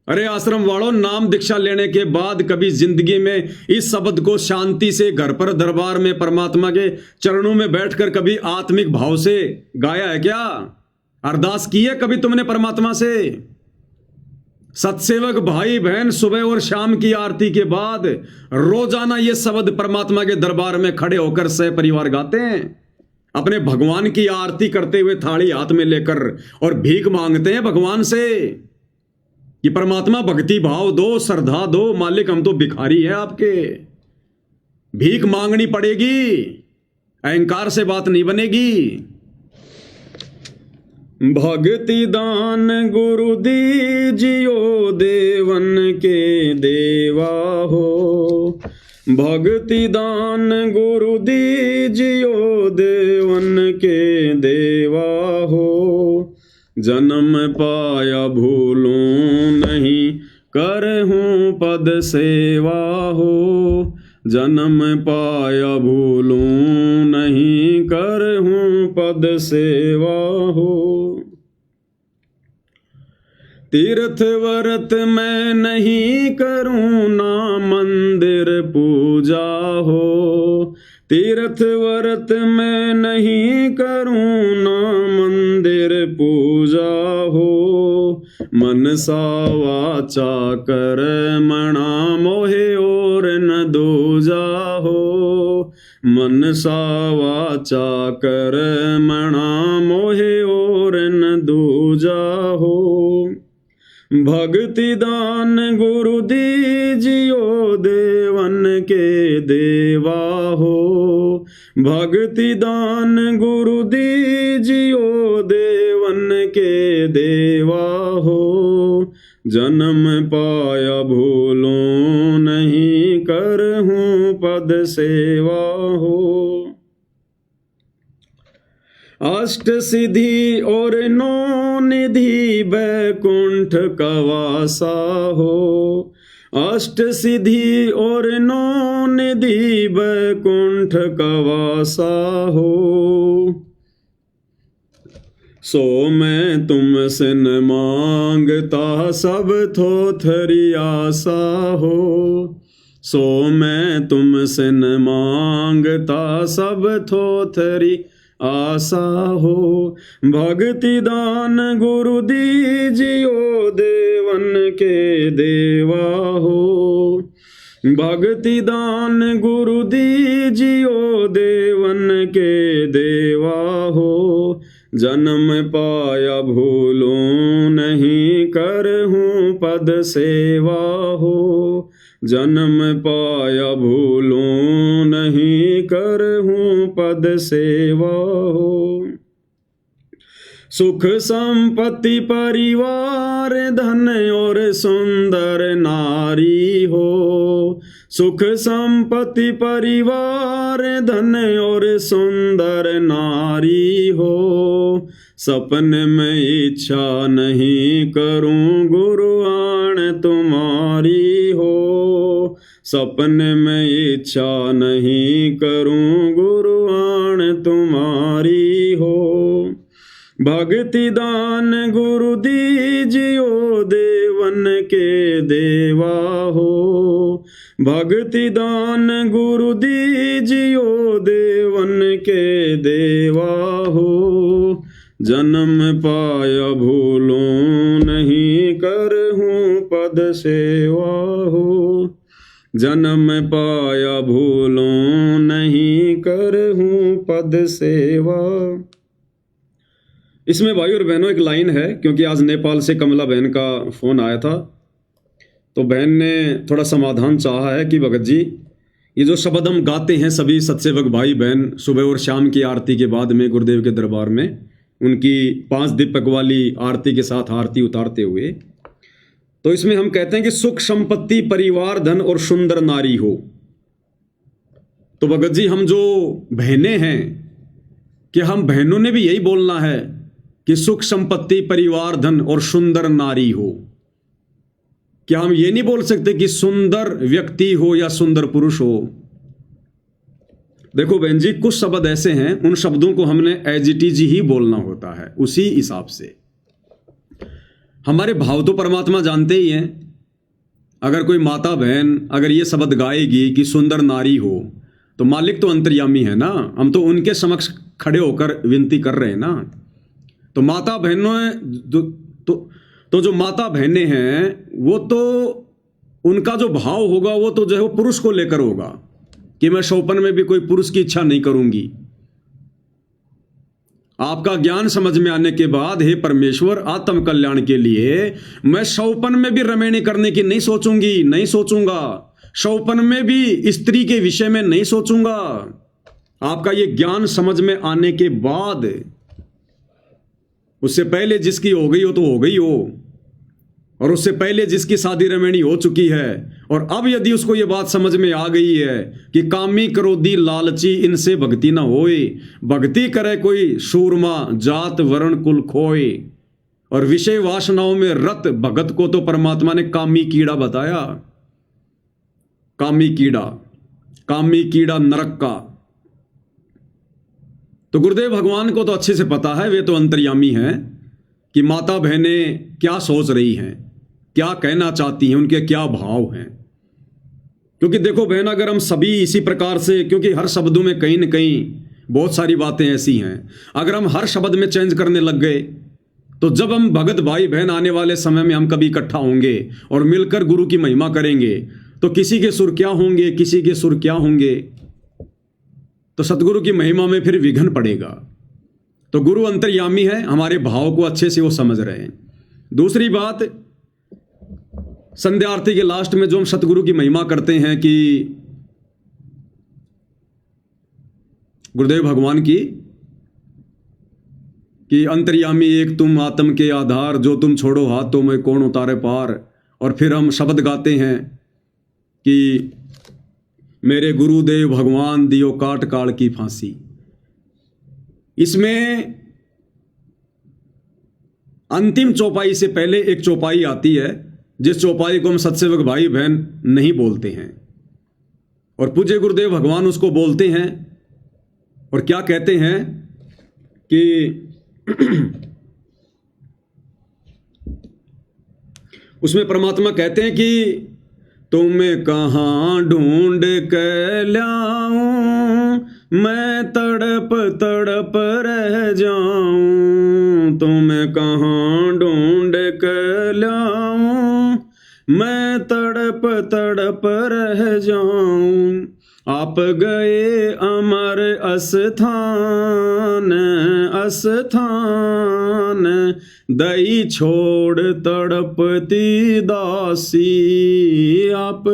अरे आश्रम वालों, नाम दीक्षा लेने के बाद कभी जिंदगी में इस शब्द को शांति से घर पर दरबार में परमात्मा के चरणों में बैठकर कभी आत्मिक भाव से गाया है क्या? अरदास की है कभी तुमने परमात्मा से? सत्सेवक भाई बहन सुबह और शाम की आरती के बाद रोजाना ये शब्द परमात्मा के दरबार में खड़े होकर सह परिवार गाते हैं, अपने भगवान की आरती करते हुए थाली हाथ में लेकर, और भीख मांगते हैं भगवान से कि परमात्मा भक्ति भाव दो, श्रद्धा दो, मालिक हम तो भिखारी हैं आपके। भीख मांगनी पड़ेगी, अहंकार से बात नहीं बनेगी। भक्ति दान गुरु दीजियो देवन के देवा हो, भक्ति दान गुरु दीजियो देवन के देवा हो। जन्म पाया भूलूं नहीं, करहूं पद सेवा हो। जन्म पाया भूलूं नहीं, करहूं पद सेवा हो। तीर्थ व्रत मैं नहीं करूं ना मंदिर पूजा हो। तीर्थ व्रत मैं नहीं करूं ना मंदिर पूजा हो। मनसा वाचा कर्मणा मोहे और न दूजा हो। मनसा वाचा कर्मणा मोहे और न दूजा हो। भक्ति दान गुरु दीजियो देवन के देवा हो। भक्ति दान गुरु दीजियो देवन के देवा हो। जन्म पाया भूलूं नहीं, करहूं पद सेवा हो। अष्ट सिद्धि और नौ निधि बैकुंठ कवासा हो। अष्ट सिद्धि और नौ निधि बैकुंठ कवासा हो। सो मैं तुमसे न मांगता सब थोथरी आशा हो। सो मैं तुमसे न मांगता सब थोथरी आशा हो। भक्ति दान गुरु दीजियो देवन के देवा हो। भक्ति दान गुरु दीजियो देवन के देवा हो। जन्म पाया भूलूं नहीं, करहूं पद सेवा हो। जन्म पाया भूलूं नहीं, करहूं पद सेवा हो। सुख संपत्ति परिवार धन और सुंदर नारी हो। सुख संपत्ति परिवार धन और सुंदर नारी हो। सपन में इच्छा नहीं करूं गुरु आण तुम्हारी हो। सपन में इच्छा नहीं करूं गुरु आण तुम्हारी हो। भक्ति दान गुरु दीजियो देवन के देवा हो। भक्ति दान गुरु दीजियो देवन के देवा हो। जन्म पाया भूलूं नहीं, करहूं पद सेवा हो। जन्म पाया भूलूं नहीं, करहूं पद सेवा। इसमें भाई और बहनों एक लाइन है, क्योंकि आज नेपाल से कमला बहन का फोन आया था, तो बहन ने थोड़ा समाधान चाहा है कि भगत जी ये जो शब्द हम गाते हैं सभी सत्सेवक भाई बहन सुबह और शाम की आरती के बाद में गुरुदेव के दरबार में उनकी 5 दीपक वाली आरती के साथ आरती उतारते हुए, तो इसमें हम कहते हैं कि सुख संपत्ति परिवार धन और सुंदर नारी हो। तो भगत जी हम जो बहनें हैं, कि हम बहनों ने भी यही बोलना है कि सुख संपत्ति परिवार धन और सुंदर नारी हो? क्या हम ये नहीं बोल सकते कि सुंदर व्यक्ति हो या सुंदर पुरुष हो? देखो बहन जी, कुछ शब्द ऐसे हैं, उन शब्दों को हमने एज इट इज ही बोलना होता है, उसी हिसाब से। हमारे भाव तो परमात्मा जानते ही हैं अगर कोई माता बहन अगर ये शब्द गाएगी कि सुंदर नारी हो, तो मालिक तो अंतर्यामी है ना, हम तो उनके समक्ष खड़े होकर विनती कर रहे हैं ना। तो माता बहनों तो जो माता बहनें हैं वो तो उनका जो भाव होगा वो तो जो है वो पुरुष को लेकर होगा कि मैं शौपन में भी कोई पुरुष की इच्छा नहीं करूंगी। आपका ज्ञान समझ में आने के बाद हे परमेश्वर आत्म कल्याण के लिए मैं शौपन में भी रमैनी करने की नहीं सोचूंगी, नहीं सोचूंगा, शौपन में भी स्त्री के विषय में नहीं सोचूंगा। आपका ये ज्ञान समझ में आने के बाद, उससे पहले जिसकी हो गई हो तो हो गई हो, और उससे पहले जिसकी शादी रमैनी हो चुकी है, और अब यदि उसको ये बात समझ में आ गई है कि कामी क्रोधी लालची इनसे भक्ति न होए, भक्ति करे कोई सूरमा जात वर्ण कुल खोए, और विषय वासनाओं में रत भगत को तो परमात्मा ने कामी कीड़ा बताया। कामी कीड़ा नरक का। तो गुरुदेव भगवान को तो अच्छे से पता है, वे तो अंतर्यामी हैं कि माता बहनें क्या सोच रही हैं, क्या कहना चाहती हैं, उनके क्या भाव हैं। क्योंकि देखो बहन, अगर हम सभी इसी प्रकार से, क्योंकि हर शब्दों में कहीं न कहीं बहुत सारी बातें ऐसी हैं, अगर हम हर शब्द में चेंज करने लग गए तो जब हम भगत भाई बहन आने वाले समय में हम कभी इकट्ठा होंगे और मिलकर गुरु की महिमा करेंगे तो किसी के सुर क्या होंगे, किसी के सुर क्या होंगे, तो सतगुरु की महिमा में फिर विघ्न पड़ेगा। तो गुरु अंतर्यामी है, हमारे भाव को अच्छे से वो समझ रहे हैं। दूसरी बात, संध्या आरती के लास्ट में जो हम सतगुरु की महिमा करते हैं कि गुरुदेव भगवान की, कि अंतर्यामी एक तुम आत्म के आधार, जो तुम छोड़ो हाथ तो मैं कौन उतारे पार। और फिर हम शब्द गाते हैं कि मेरे गुरुदेव भगवान दियो काट काल की फांसी। इसमें अंतिम चौपाई से पहले एक चौपाई आती है, जिस चौपाई को हम सत्सेवक भाई बहन नहीं बोलते हैं, और पूज्य गुरुदेव भगवान उसको बोलते हैं। और क्या कहते हैं कि उसमें परमात्मा कहते हैं कि तुम्हें कहाँ ढूंढ के लाऊं, मैं तड़प तड़प रह जाऊं। तुम्हें कहाँ ढूंढ के लाऊं, मैं तड़प तड़प रह जाऊं। आप गए अमर अस्थान अस्थान, दई छोड़ तड़पती दासी। आप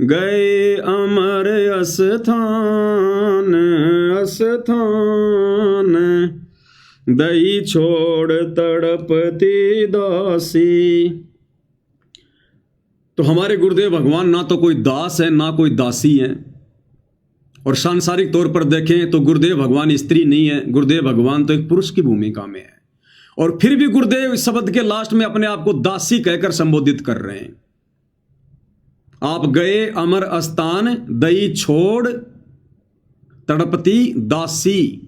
गए अमर अस्थान अस्थान, दई छोड़ तड़पती दासी। तो हमारे गुरुदेव भगवान ना तो कोई दास है ना कोई दासी है। और सांसारिक तौर पर देखें तो गुरुदेव भगवान स्त्री नहीं है, गुरुदेव भगवान तो एक पुरुष की भूमिका में है। और फिर भी गुरुदेव इस शब्द के लास्ट में अपने आप को दासी कहकर संबोधित कर रहे हैं। आप गए अमर अस्थान, दई छोड़ तड़पती दासी।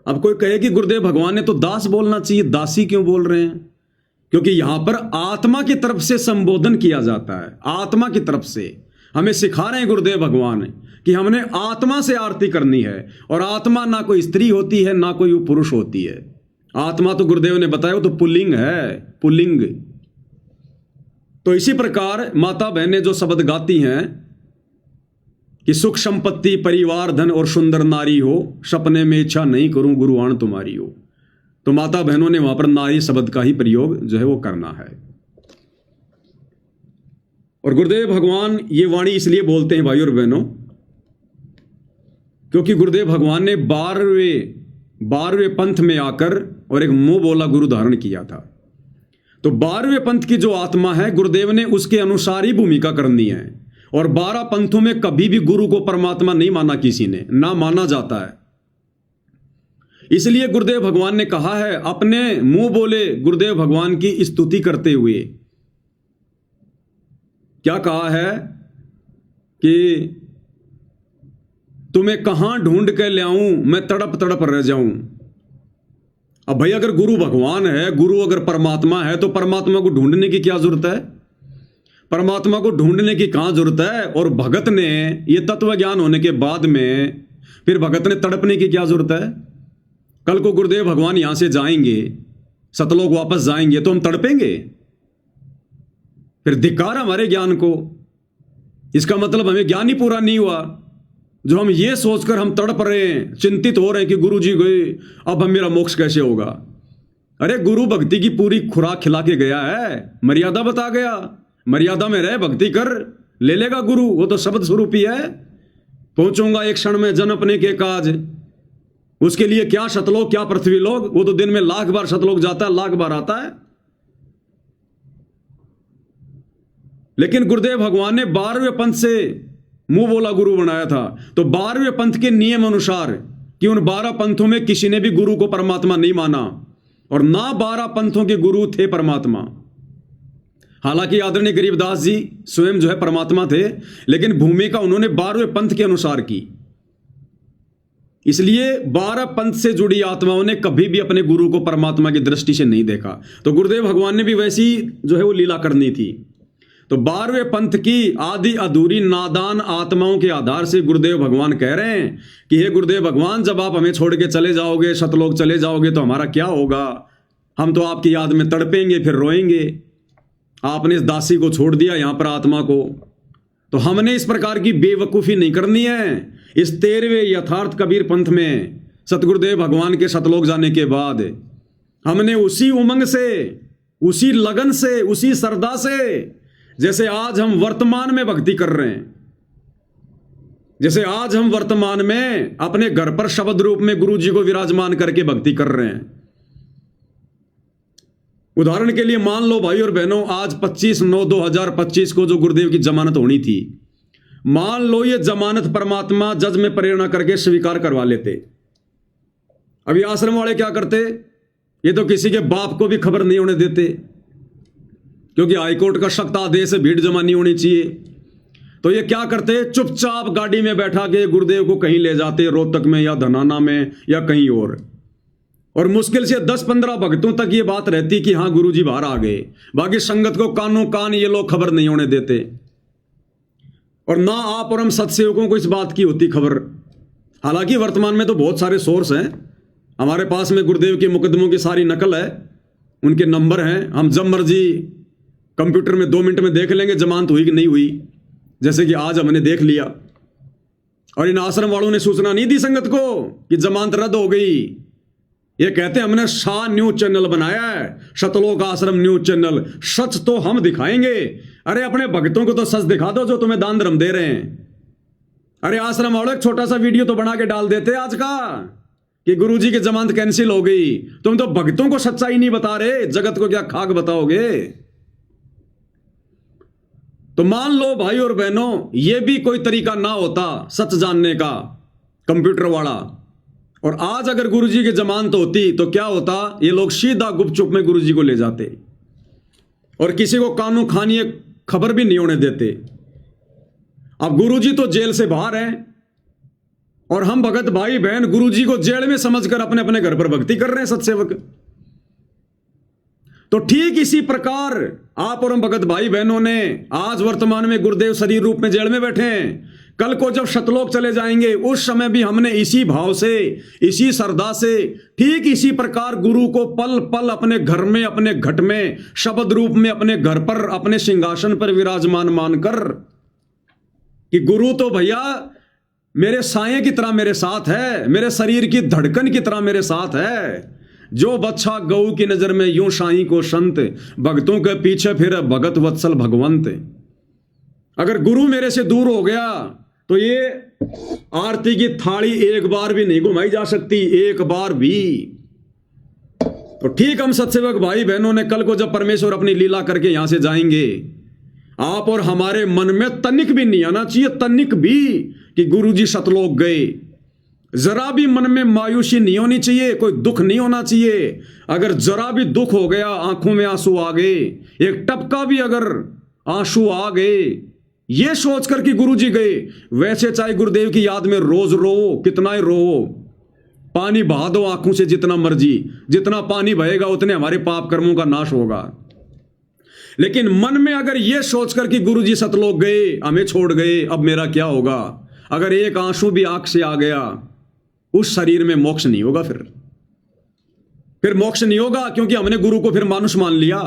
अब कोई कहे कि गुरुदेव भगवान ने तो दास बोलना चाहिए, दासी क्यों बोल रहे हैं? क्योंकि यहां पर आत्मा की तरफ से संबोधन किया जाता है। आत्मा की तरफ से हमें सिखा रहे हैं गुरुदेव भगवान कि हमने आत्मा से आरती करनी है। और आत्मा ना कोई स्त्री होती है ना कोई पुरुष होती है। आत्मा तो गुरुदेव ने बताया वो तो पुल्लिंग है, पुल्लिंग। तो इसी प्रकार माता बहनें जो शब्द गाती हैं कि सुख संपत्ति परिवार धन और सुंदर नारी हो, सपने में इच्छा नहीं करूं गुरुआन तुम्हारी हो, तो माता बहनों ने वहां पर नारी शब्द का ही प्रयोग जो है वो करना है। और गुरुदेव भगवान ये वाणी इसलिए बोलते हैं भाई और बहनों, क्योंकि गुरुदेव भगवान ने 12वें पंथ में आकर और एक मुंह बोला गुरु धारण किया था। तो 12वें पंथ की जो आत्मा है, गुरुदेव ने उसके अनुसार ही भूमिका करनी है। और 12 पंथों में कभी भी गुरु को परमात्मा नहीं माना, किसी ने ना माना जाता है। इसलिए गुरुदेव भगवान ने कहा है, अपने मुंह बोले गुरुदेव भगवान की स्तुति करते हुए क्या कहा है कि तुम्हें कहां ढूंढ के ले आऊं, मैं तड़प तड़प रह जाऊं। अब भाई अगर गुरु भगवान है, गुरु अगर परमात्मा है, तो परमात्मा को ढूंढने की क्या जरूरत है? परमात्मा को ढूंढने की कहां जरूरत है। और भगत ने ये तत्व ज्ञान होने के बाद में फिर भगत ने तड़पने की क्या जरूरत है। कल को गुरुदेव भगवान यहां से जाएंगे, सतलोक वापस जाएंगे, तो हम तड़पेंगे। फिर धिक्कार हमारे ज्ञान को। इसका मतलब हमें ज्ञान ही पूरा नहीं हुआ जो हम ये सोचकर हम तड़प रहे हैं, चिंतित हो रहे हैं कि गुरु जी गए, अब हम मेरा मोक्ष कैसे होगा। अरे गुरु भक्ति की पूरी खुराक खिला के गया है, मर्यादा बता गया, मर्यादा में रह भक्ति कर, ले लेगा गुरु। वो तो शब्द स्वरूप ही है। पहुंचूंगा एक क्षण में जन अपने के काज। उसके लिए क्या शतलोक क्या पृथ्वी लोक, वो तो दिन में 1,00,000 बार शतलोक जाता है, 1,00,000 बार आता है। लेकिन गुरुदेव भगवान ने 12वें पंथ से मुंह बोला गुरु बनाया था। तो 12वें पंथ के नियम अनुसार कि उन 12 पंथों में किसी ने भी गुरु को परमात्मा नहीं माना और ना 12 पंथों के गुरु थे परमात्मा। हालांकि आदरणीय गरीबदास जी स्वयं जो है परमात्मा थे, लेकिन भूमिका उन्होंने 12वें पंथ के अनुसार की। इसलिए 12 पंथ से जुड़ी आत्माओं ने कभी भी अपने गुरु को परमात्मा की दृष्टि से नहीं देखा। तो गुरुदेव भगवान ने भी वैसी जो है वो लीला करनी थी। तो 12वें पंथ की आदि अधूरी नादान आत्माओं के आधार से गुरुदेव भगवान कह रहे हैं कि हे गुरुदेव भगवान, जब आप हमें छोड़ के चले जाओगे, शतलोक चले जाओगे, तो हमारा क्या होगा। हम तो आपकी याद में तड़पेंगे, फिर रोएंगे। आपने इस दासी को छोड़ दिया यहां पर आत्मा को। तो हमने इस प्रकार की बेवकूफ़ी नहीं करनी है। इस 13वें यथार्थ कबीर पंथ में सतगुरुदेव भगवान के शतलोक जाने के बाद हमने उसी उमंग से, उसी लगन से, उसी श्रद्धा से, जैसे आज हम वर्तमान में भक्ति कर रहे हैं, जैसे आज हम वर्तमान में अपने घर पर शब्द रूप में गुरु जी को विराजमान करके भक्ति कर रहे हैं। उदाहरण के लिए मान लो भाई और बहनों, आज 25/9/2025 को जो गुरुदेव की जमानत होनी थी, मान लो ये जमानत परमात्मा जज में प्रेरणा करके स्वीकार करवा लेते। अभी आश्रम वाले क्या करते, ये तो किसी के बाप को भी खबर नहीं होने देते, क्योंकि हाईकोर्ट का सख्त आदेश है, भीड़ जमा नहीं होनी चाहिए। तो ये क्या करते, चुपचाप गाड़ी में बैठा के गुरुदेव को कहीं ले जाते, रोहतक में या धनाना में या कहीं और मुश्किल से 10-15 भक्तों तक ये बात रहती कि हाँ गुरुजी बाहर आ गए। बाकी संगत को कानों कान ये लोग खबर नहीं होने देते, और ना आप और हम सत्सेवकों को इस बात की होती खबर। हालांकि वर्तमान में तो बहुत सारे सोर्स हैं हमारे पास में, गुरुदेव के मुकदमों की सारी नकल है, उनके नंबर हैं, हम जब मर्जी कंप्यूटर में 2 मिनट में देख लेंगे जमानत हुई कि नहीं हुई, जैसे कि आज हमने देख लिया। और इन आश्रम वालों ने सूचना नहीं दी संगत को कि जमानत रद्द हो गई। ये कहते हैं हमने शाह न्यूज चैनल बनाया है, शतलोक आश्रम न्यूज चैनल, सच तो हम दिखाएंगे। अरे अपने भक्तों को तो सच दिखा दो जो तुम्हें दान धर्म दे रहे हैं। अरे आश्रम वालों, एक छोटा सा वीडियो तो बना के डाल देते आज का कि गुरुजी की जमानत कैंसिल हो गई। तुम तो भक्तों को सच्चाई नहीं बता रहे, जगत को क्या खाक बताओगे। तो मान लो भाई और बहनों, यह भी कोई तरीका ना होता सच जानने का कंप्यूटर वाला, और आज अगर गुरुजी की जमानत होती तो क्या होता, ये लोग सीधा गुपचुप में गुरुजी को ले जाते और किसी को कानून खानी खबर भी नहीं होने देते। अब गुरुजी तो जेल से बाहर हैं और हम भगत भाई बहन गुरुजी को जेल में समझकर अपने अपने घर पर भक्ति कर रहे हैं सत्सेवक। तो ठीक इसी प्रकार आप और हम भगत भाई बहनों ने आज वर्तमान में गुरुदेव शरीर रूप में जेल में बैठे हैं, कल को जब शतलोक चले जाएंगे उस समय भी हमने इसी भाव से, इसी श्रद्धा से, ठीक इसी प्रकार गुरु को पल पल अपने घर में, अपने घट में, शब्द रूप में अपने घर पर, अपने सिंहासन पर विराजमान मानकर कि गुरु तो भैया मेरे साये की तरह मेरे साथ है, मेरे शरीर की धड़कन की तरह मेरे साथ है। जो बच्चा गऊ की नजर में यूं साईं को संत, भक्तों के पीछे फिर भगत वत्सल भगवंत। अगर गुरु मेरे से दूर हो गया तो ये आरती की थाली एक बार भी नहीं घुमाई जा सकती, एक बार भी। तो ठीक हम सत्सेवक भाई बहनों ने कल को जब परमेश्वर अपनी लीला करके यहां से जाएंगे, आप और हमारे मन में तनिक भी नहीं आना चाहिए, तनिक भी, कि गुरुजी शतलोक गए। जरा भी मन में मायूसी नहीं होनी चाहिए, कोई दुख नहीं होना चाहिए। अगर जरा भी दुख हो गया, आंखों में आंसू आ गए, एक टपका भी अगर आंसू आ गए, ये सोचकर कि गुरुजी गए, वैसे चाहे गुरुदेव की याद में रोज रो, कितना ही रो, पानी बहा दो आंखों से जितना मर्जी, जितना पानी बहेगा उतने हमारे पाप कर्मों का नाश होगा। लेकिन मन में अगर यह सोचकर कि गुरुजी सतलोक गए, हमें छोड़ गए, अब मेरा क्या होगा, अगर एक आंसू भी आंख से आ गया, उस शरीर में मोक्ष नहीं होगा। फिर मोक्ष नहीं होगा, क्योंकि हमने गुरु को फिर मानुष मान लिया,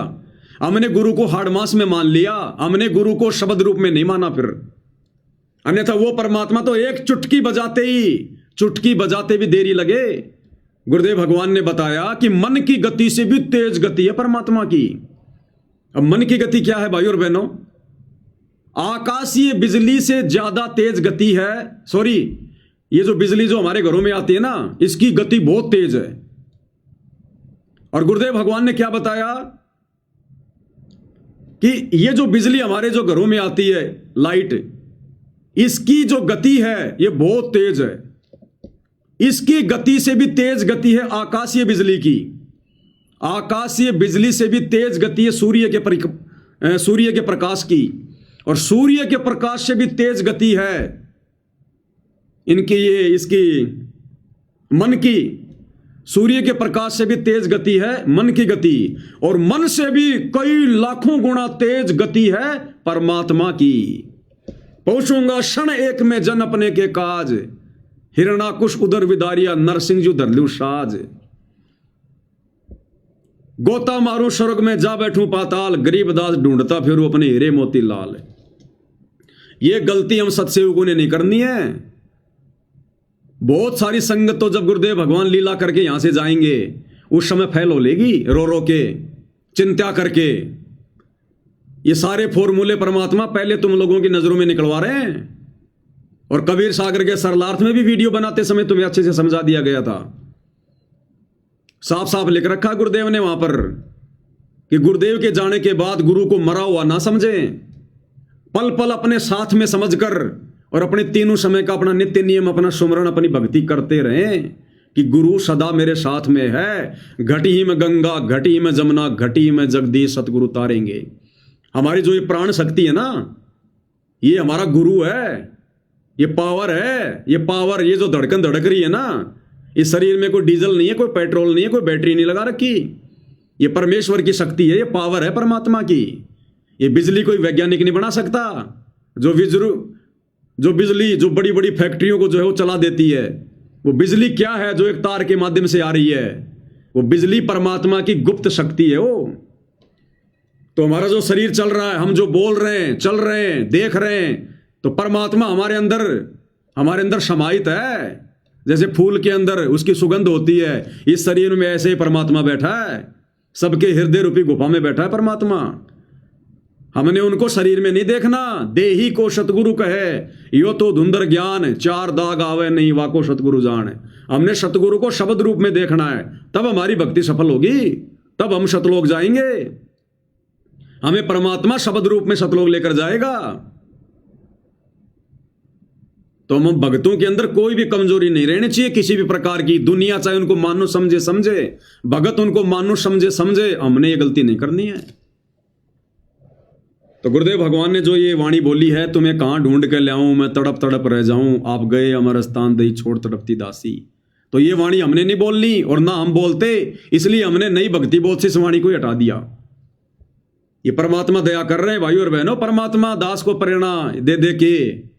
हमने गुरु को हाड़ मांस में मान लिया, हमने गुरु को शब्द रूप में नहीं माना। फिर अन्यथा वो परमात्मा तो एक चुटकी बजाते भी देरी लगे। गुरुदेव भगवान ने बताया कि मन की गति से भी तेज गति है परमात्मा की। अब मन की गति क्या है भाई और बहनों? आकाशीय बिजली से ज्यादा तेज गति है। सॉरी, ये जो बिजली जो हमारे घरों में आती है ना, इसकी गति बहुत तेज है। और गुरुदेव भगवान ने क्या बताया कि ये जो बिजली हमारे जो घरों में आती है, लाइट, इसकी जो गति है ये बहुत तेज है। इसकी गति से भी तेज गति है आकाशीय बिजली की। आकाशीय बिजली से भी तेज गति है सूर्य के प्रकाश की, और सूर्य के प्रकाश से भी तेज गति है इसकी मन की। सूर्य के प्रकाश से भी तेज गति है मन की गति, और मन से भी कई लाखों गुना तेज गति है परमात्मा की। पहुंचूंगा क्षण एक में जन अपने के काज, हिरणाकुश उदर विदारिया नरसिंह जी धरलू साज। गोता मारू स्वर्ग में जा बैठूं पाताल, गरीबदास ढूंढता फिरू अपने हीरे मोती लाल। ये गलती हम सत्सेवकों ने नहीं करनी है। बहुत सारी संगत तो जब गुरुदेव भगवान लीला करके यहां से जाएंगे, उस समय फैल हो लेगी रो रो के, चिंता करके। ये सारे फॉर्मूले परमात्मा पहले तुम लोगों की नजरों में निकलवा रहे हैं। और कबीर सागर के सरलार्थ में भी वीडियो बनाते समय तुम्हें अच्छे से समझा दिया गया था। साफ साफ लिख रखा गुरुदेव ने वहां पर कि गुरुदेव के जाने के बाद गुरु को मरा हुआ ना समझें, पल पल अपने साथ में समझकर और अपने तीनों समय का अपना नित्य नियम, अपना सुमरण, अपनी भक्ति करते रहें कि गुरु सदा मेरे साथ में है। घटी ही में गंगा, घटी ही में जमुना, घटी ही में जगदीश सतगुरु तारेंगे। हमारी जो ये प्राण शक्ति है ना, ये हमारा गुरु है, ये पावर है। ये पावर, ये जो धड़कन धड़क रही है ना, इस शरीर में कोई डीजल नहीं है, कोई पेट्रोल नहीं है, कोई बैटरी नहीं लगा रखी। ये परमेश्वर की शक्ति है, ये पावर है परमात्मा की। ये बिजली कोई वैज्ञानिक नहीं बना सकता। जो बिजली जो बड़ी बड़ी फैक्ट्रियों को जो है वो चला देती है, वो बिजली क्या है जो एक तार के माध्यम से आ रही है? वो बिजली परमात्मा की गुप्त शक्ति है वो। तो हमारा जो शरीर चल रहा है, हम जो बोल रहे हैं, चल रहे हैं, देख रहे हैं, तो परमात्मा हमारे अंदर समाहित है। जैसे फूल के अंदर उसकी सुगंध होती है, इस शरीर में ऐसे ही परमात्मा बैठा है। सबके हृदय रूपी गुफा में बैठा है परमात्मा। हमने उनको शरीर में नहीं देखना। देही को सतगुरु कहे, यो तो धुंधर ज्ञान, चार दाग आवे नहीं वाको सतगुरु जान। हमने सतगुरु को शब्द रूप में देखना है, तब हमारी भक्ति सफल होगी, तब हम सतलोक जाएंगे। हमें परमात्मा शब्द रूप में सतलोक लेकर जाएगा। तो हम भक्तों के अंदर कोई भी कमजोरी नहीं रहनी चाहिए किसी भी प्रकार की। दुनिया चाहे उनको मानो समझे, भगत उनको मानो समझे, हमने ये गलती नहीं करनी है। तो गुरुदेव भगवान ने जो ये वाणी बोली है, तुम्हें कहां ढूंढ के लाऊं, मैं तड़प तड़प रह जाऊं, आप गए अमर स्थान दई छोड़ तड़पती दासी। तो ये वाणी हमने नहीं बोलनी, और ना हम बोलते, इसलिए हमने नई भक्ति बोध से इस वाणी को हटा दिया। ये परमात्मा दया कर रहे हैं भाई और बहनों। परमात्मा दास को प्रेरणा दे दे के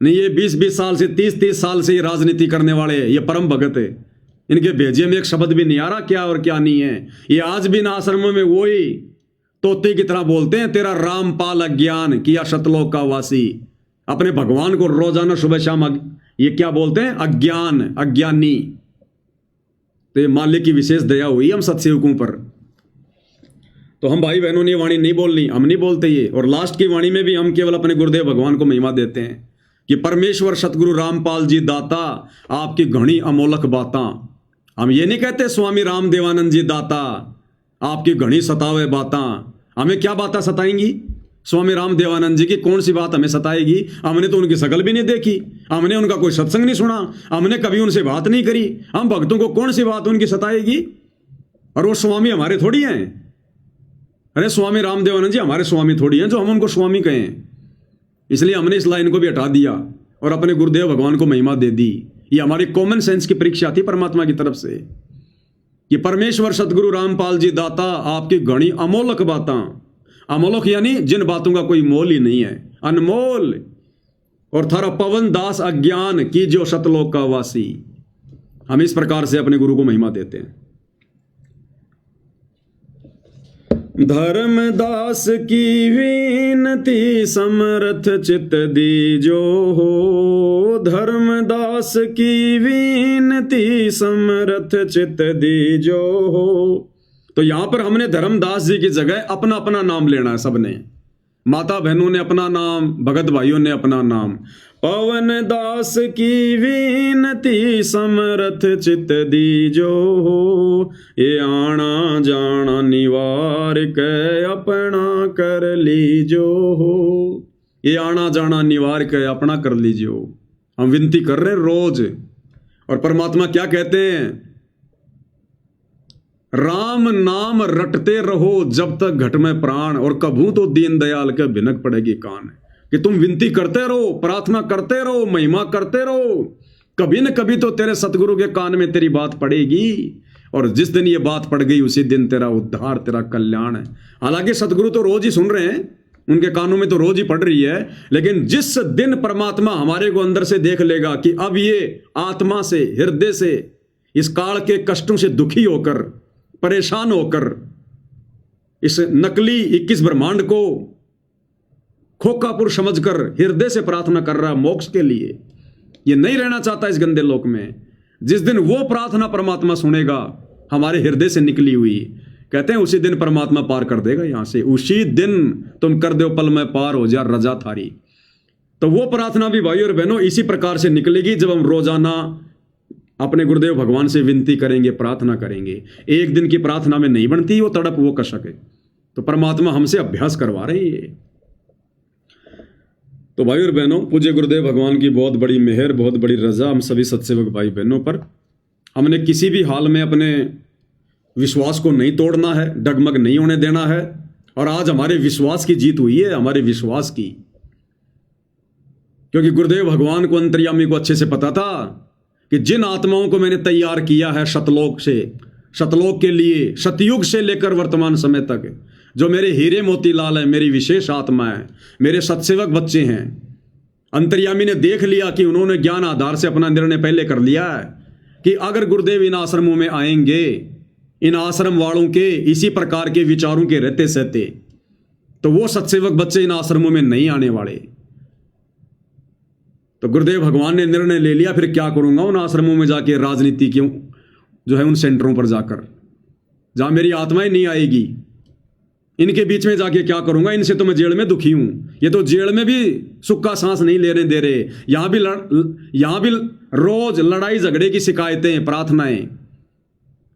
नहीं, ये 20-20 साल से 30-30 साल से ये राजनीति करने वाले, ये परम भगत है, इनके भेजे में एक शब्द भी नहीं आ रहा क्या और क्या नहीं है। ये आज भी ना आश्रमों में वही तोते की तरह बोलते हैं, तेरा रामपाल अज्ञान किया सतलोक का वासी। अपने भगवान को रोजाना सुबह शाम ये क्या बोलते हैं? अज्ञान, अज्ञानी। तो ये मालिक की विशेष दया हुई हम सत्सेवकों पर। तो हम भाई बहनों ने ये वाणी नहीं बोलनी, हम नहीं बोलते ये। और लास्ट की वाणी में भी हम केवल अपने गुरुदेव भगवान को महिमा देते हैं कि परमेश्वर सतगुरु रामपाल जी दाता, आपकी घनी अमोलक बातां। हम ये नहीं कहते स्वामी राम देवानंद जी दाता, आपकी घनी सतावे बातां। हमें क्या बातें सताएंगी? स्वामी राम देवानंद जी की कौन सी बात हमें सताएगी? हमने तो उनकी शकल भी नहीं देखी, हमने उनका कोई सत्संग नहीं सुना, हमने कभी उनसे बात नहीं करी। हम भक्तों को कौन सी बात उनकी सताएगी? और वो स्वामी हमारे थोड़ी हैं। अरे स्वामी राम देवानंद जी हमारे स्वामी थोड़ी हैं जो हम उनको स्वामी कहें। इसलिए हमने इस लाइन को भी हटा दिया और अपने गुरुदेव भगवान को महिमा दे दी। ये हमारी कॉमन सेंस की परीक्षा थी परमात्मा की तरफ से। कि परमेश्वर सतगुरु रामपाल जी दाता आपकी घणी अमोलक बातां, अमोलक यानी जिन बातों का कोई मोल ही नहीं है, अनमोल, और थारा पवन दास अज्ञान की जो सतलोक का वासी। हम इस प्रकार से अपने गुरु को महिमा देते हैं। धर्मदास की विनती समर्थ चित दीजो हो, धर्मदास की विनती समर्थ चित दीजो हो। तो यहां पर हमने धर्मदास जी की जगह अपना अपना नाम लेना है सबने। माता बहनों ने अपना नाम, भगत भाइयों ने अपना नाम। पवन दास की विनती समरथ चित दीजो हो, ये आना जाना निवार के अपना कर लीजो हो। ये आना जाना निवार के अपना कर लीजियो। हम विनती कर रहे हैं रोज, और परमात्मा क्या कहते हैं? राम नाम रटते रहो जब तक घट में प्राण, और कभू तो दीन दयाल के भिनक पड़ेगी कान। कि तुम विनती करते रहो, प्रार्थना करते रहो, महिमा करते रहो, कभी न कभी तो तेरे सतगुरु के कान में तेरी बात पड़ेगी। और जिस दिन ये बात पड़ गई उसी दिन तेरा उद्धार, तेरा कल्याण है। हालांकि सतगुरु तो रोज ही सुन रहे हैं, उनके कानों में तो रोज ही पड़ रही है, लेकिन जिस दिन परमात्मा हमारे को अंदर से देख लेगा कि अब ये आत्मा से, हृदय से, इस काल के कष्टों से दुखी होकर, परेशान होकर, इस नकली 21 ब्रह्मांड को खोकापुर समझकर हृदय से प्रार्थना कर रहा मोक्ष के लिए, ये नहीं रहना चाहता इस गंदे लोक में। जिस दिन वो प्रार्थना परमात्मा सुनेगा हमारे हृदय से निकली हुई, कहते हैं उसी दिन परमात्मा पार कर देगा यहां से। उसी दिन तुम कर दो पल में पार हो जा रजा थारी। तो वो प्रार्थना भी भाइयों और बहनों इसी प्रकार से निकलेगी जब हम रोजाना अपने गुरुदेव भगवान से विनती करेंगे, प्रार्थना करेंगे। एक दिन की प्रार्थना में नहीं बनती वो तड़प, वो कशक है। तो परमात्मा हमसे अभ्यास करवा रहे हैं। तो भाई और बहनों, पूज्य गुरुदेव भगवान की बहुत बड़ी मेहर, बहुत बड़ी रजा हम सभी सत्सेवक भाई बहनों पर। हमने किसी भी हाल में अपने विश्वास को नहीं तोड़ना है, डगमग नहीं होने देना है। और आज हमारे विश्वास की जीत हुई है, हमारे विश्वास की, क्योंकि गुरुदेव भगवान को, अंतर्यामी को अच्छे से पता था कि जिन आत्माओं को मैंने तैयार किया है सतलोक से, सतलोक के लिए, सतयुग से लेकर वर्तमान समय तक, जो मेरे हीरे मोतीलाल है, मेरी विशेष आत्मा है, मेरे सत्सेवक बच्चे हैं, अंतर्यामी ने देख लिया कि उन्होंने ज्ञान आधार से अपना निर्णय पहले कर लिया है कि अगर गुरुदेव इन आश्रमों में आएंगे, इन आश्रम वालों के इसी प्रकार के विचारों के रहते सहते, तो वो सत्सेवक बच्चे इन आश्रमों में नहीं आने वाले। तो गुरुदेव भगवान ने निर्णय ले लिया, फिर क्या करूंगा उन आश्रमों में जाके, राजनीति क्यों जो है उन सेंटरों पर जाकर, जहां मेरी आत्मा ही नहीं आएगी, इनके बीच में जाके क्या करूंगा? इनसे तो मैं जेल में दुखी हूं, ये तो जेल में भी सुख का सांस नहीं लेने दे रहे, यहां भी रोज लड़ाई झगड़े की शिकायतें, प्रार्थनाएं।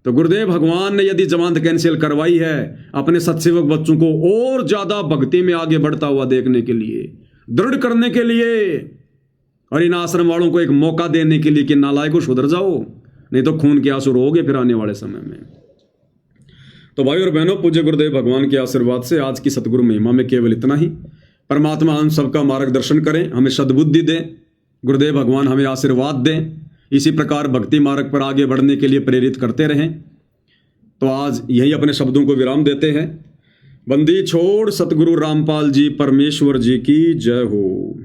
तो गुरुदेव भगवान ने यदि जमानत कैंसिल करवाई है अपने सत्सेवक बच्चों को और ज्यादा भक्ति में आगे बढ़ता हुआ देखने के लिए, दृढ़ करने के लिए, और इन आश्रम वालों को एक मौका देने के लिए कि नालायकों सुधर जाओ, नहीं तो खून के आंसू रोगे फिर आने वाले समय में। तो भाई और बहनों, पूज्य गुरुदेव भगवान के आशीर्वाद से आज की सतगुरु महिमा में केवल इतना ही। परमात्मा हम सबका मार्गदर्शन करें, हमें सद्बुद्धि दें, गुरुदेव भगवान हमें आशीर्वाद दें, इसी प्रकार भक्ति मार्ग पर आगे बढ़ने के लिए प्रेरित करते रहें। तो आज यही अपने शब्दों को विराम देते हैं। बंदी छोड़ सतगुरु रामपाल जी परमेश्वर जी की जय हो।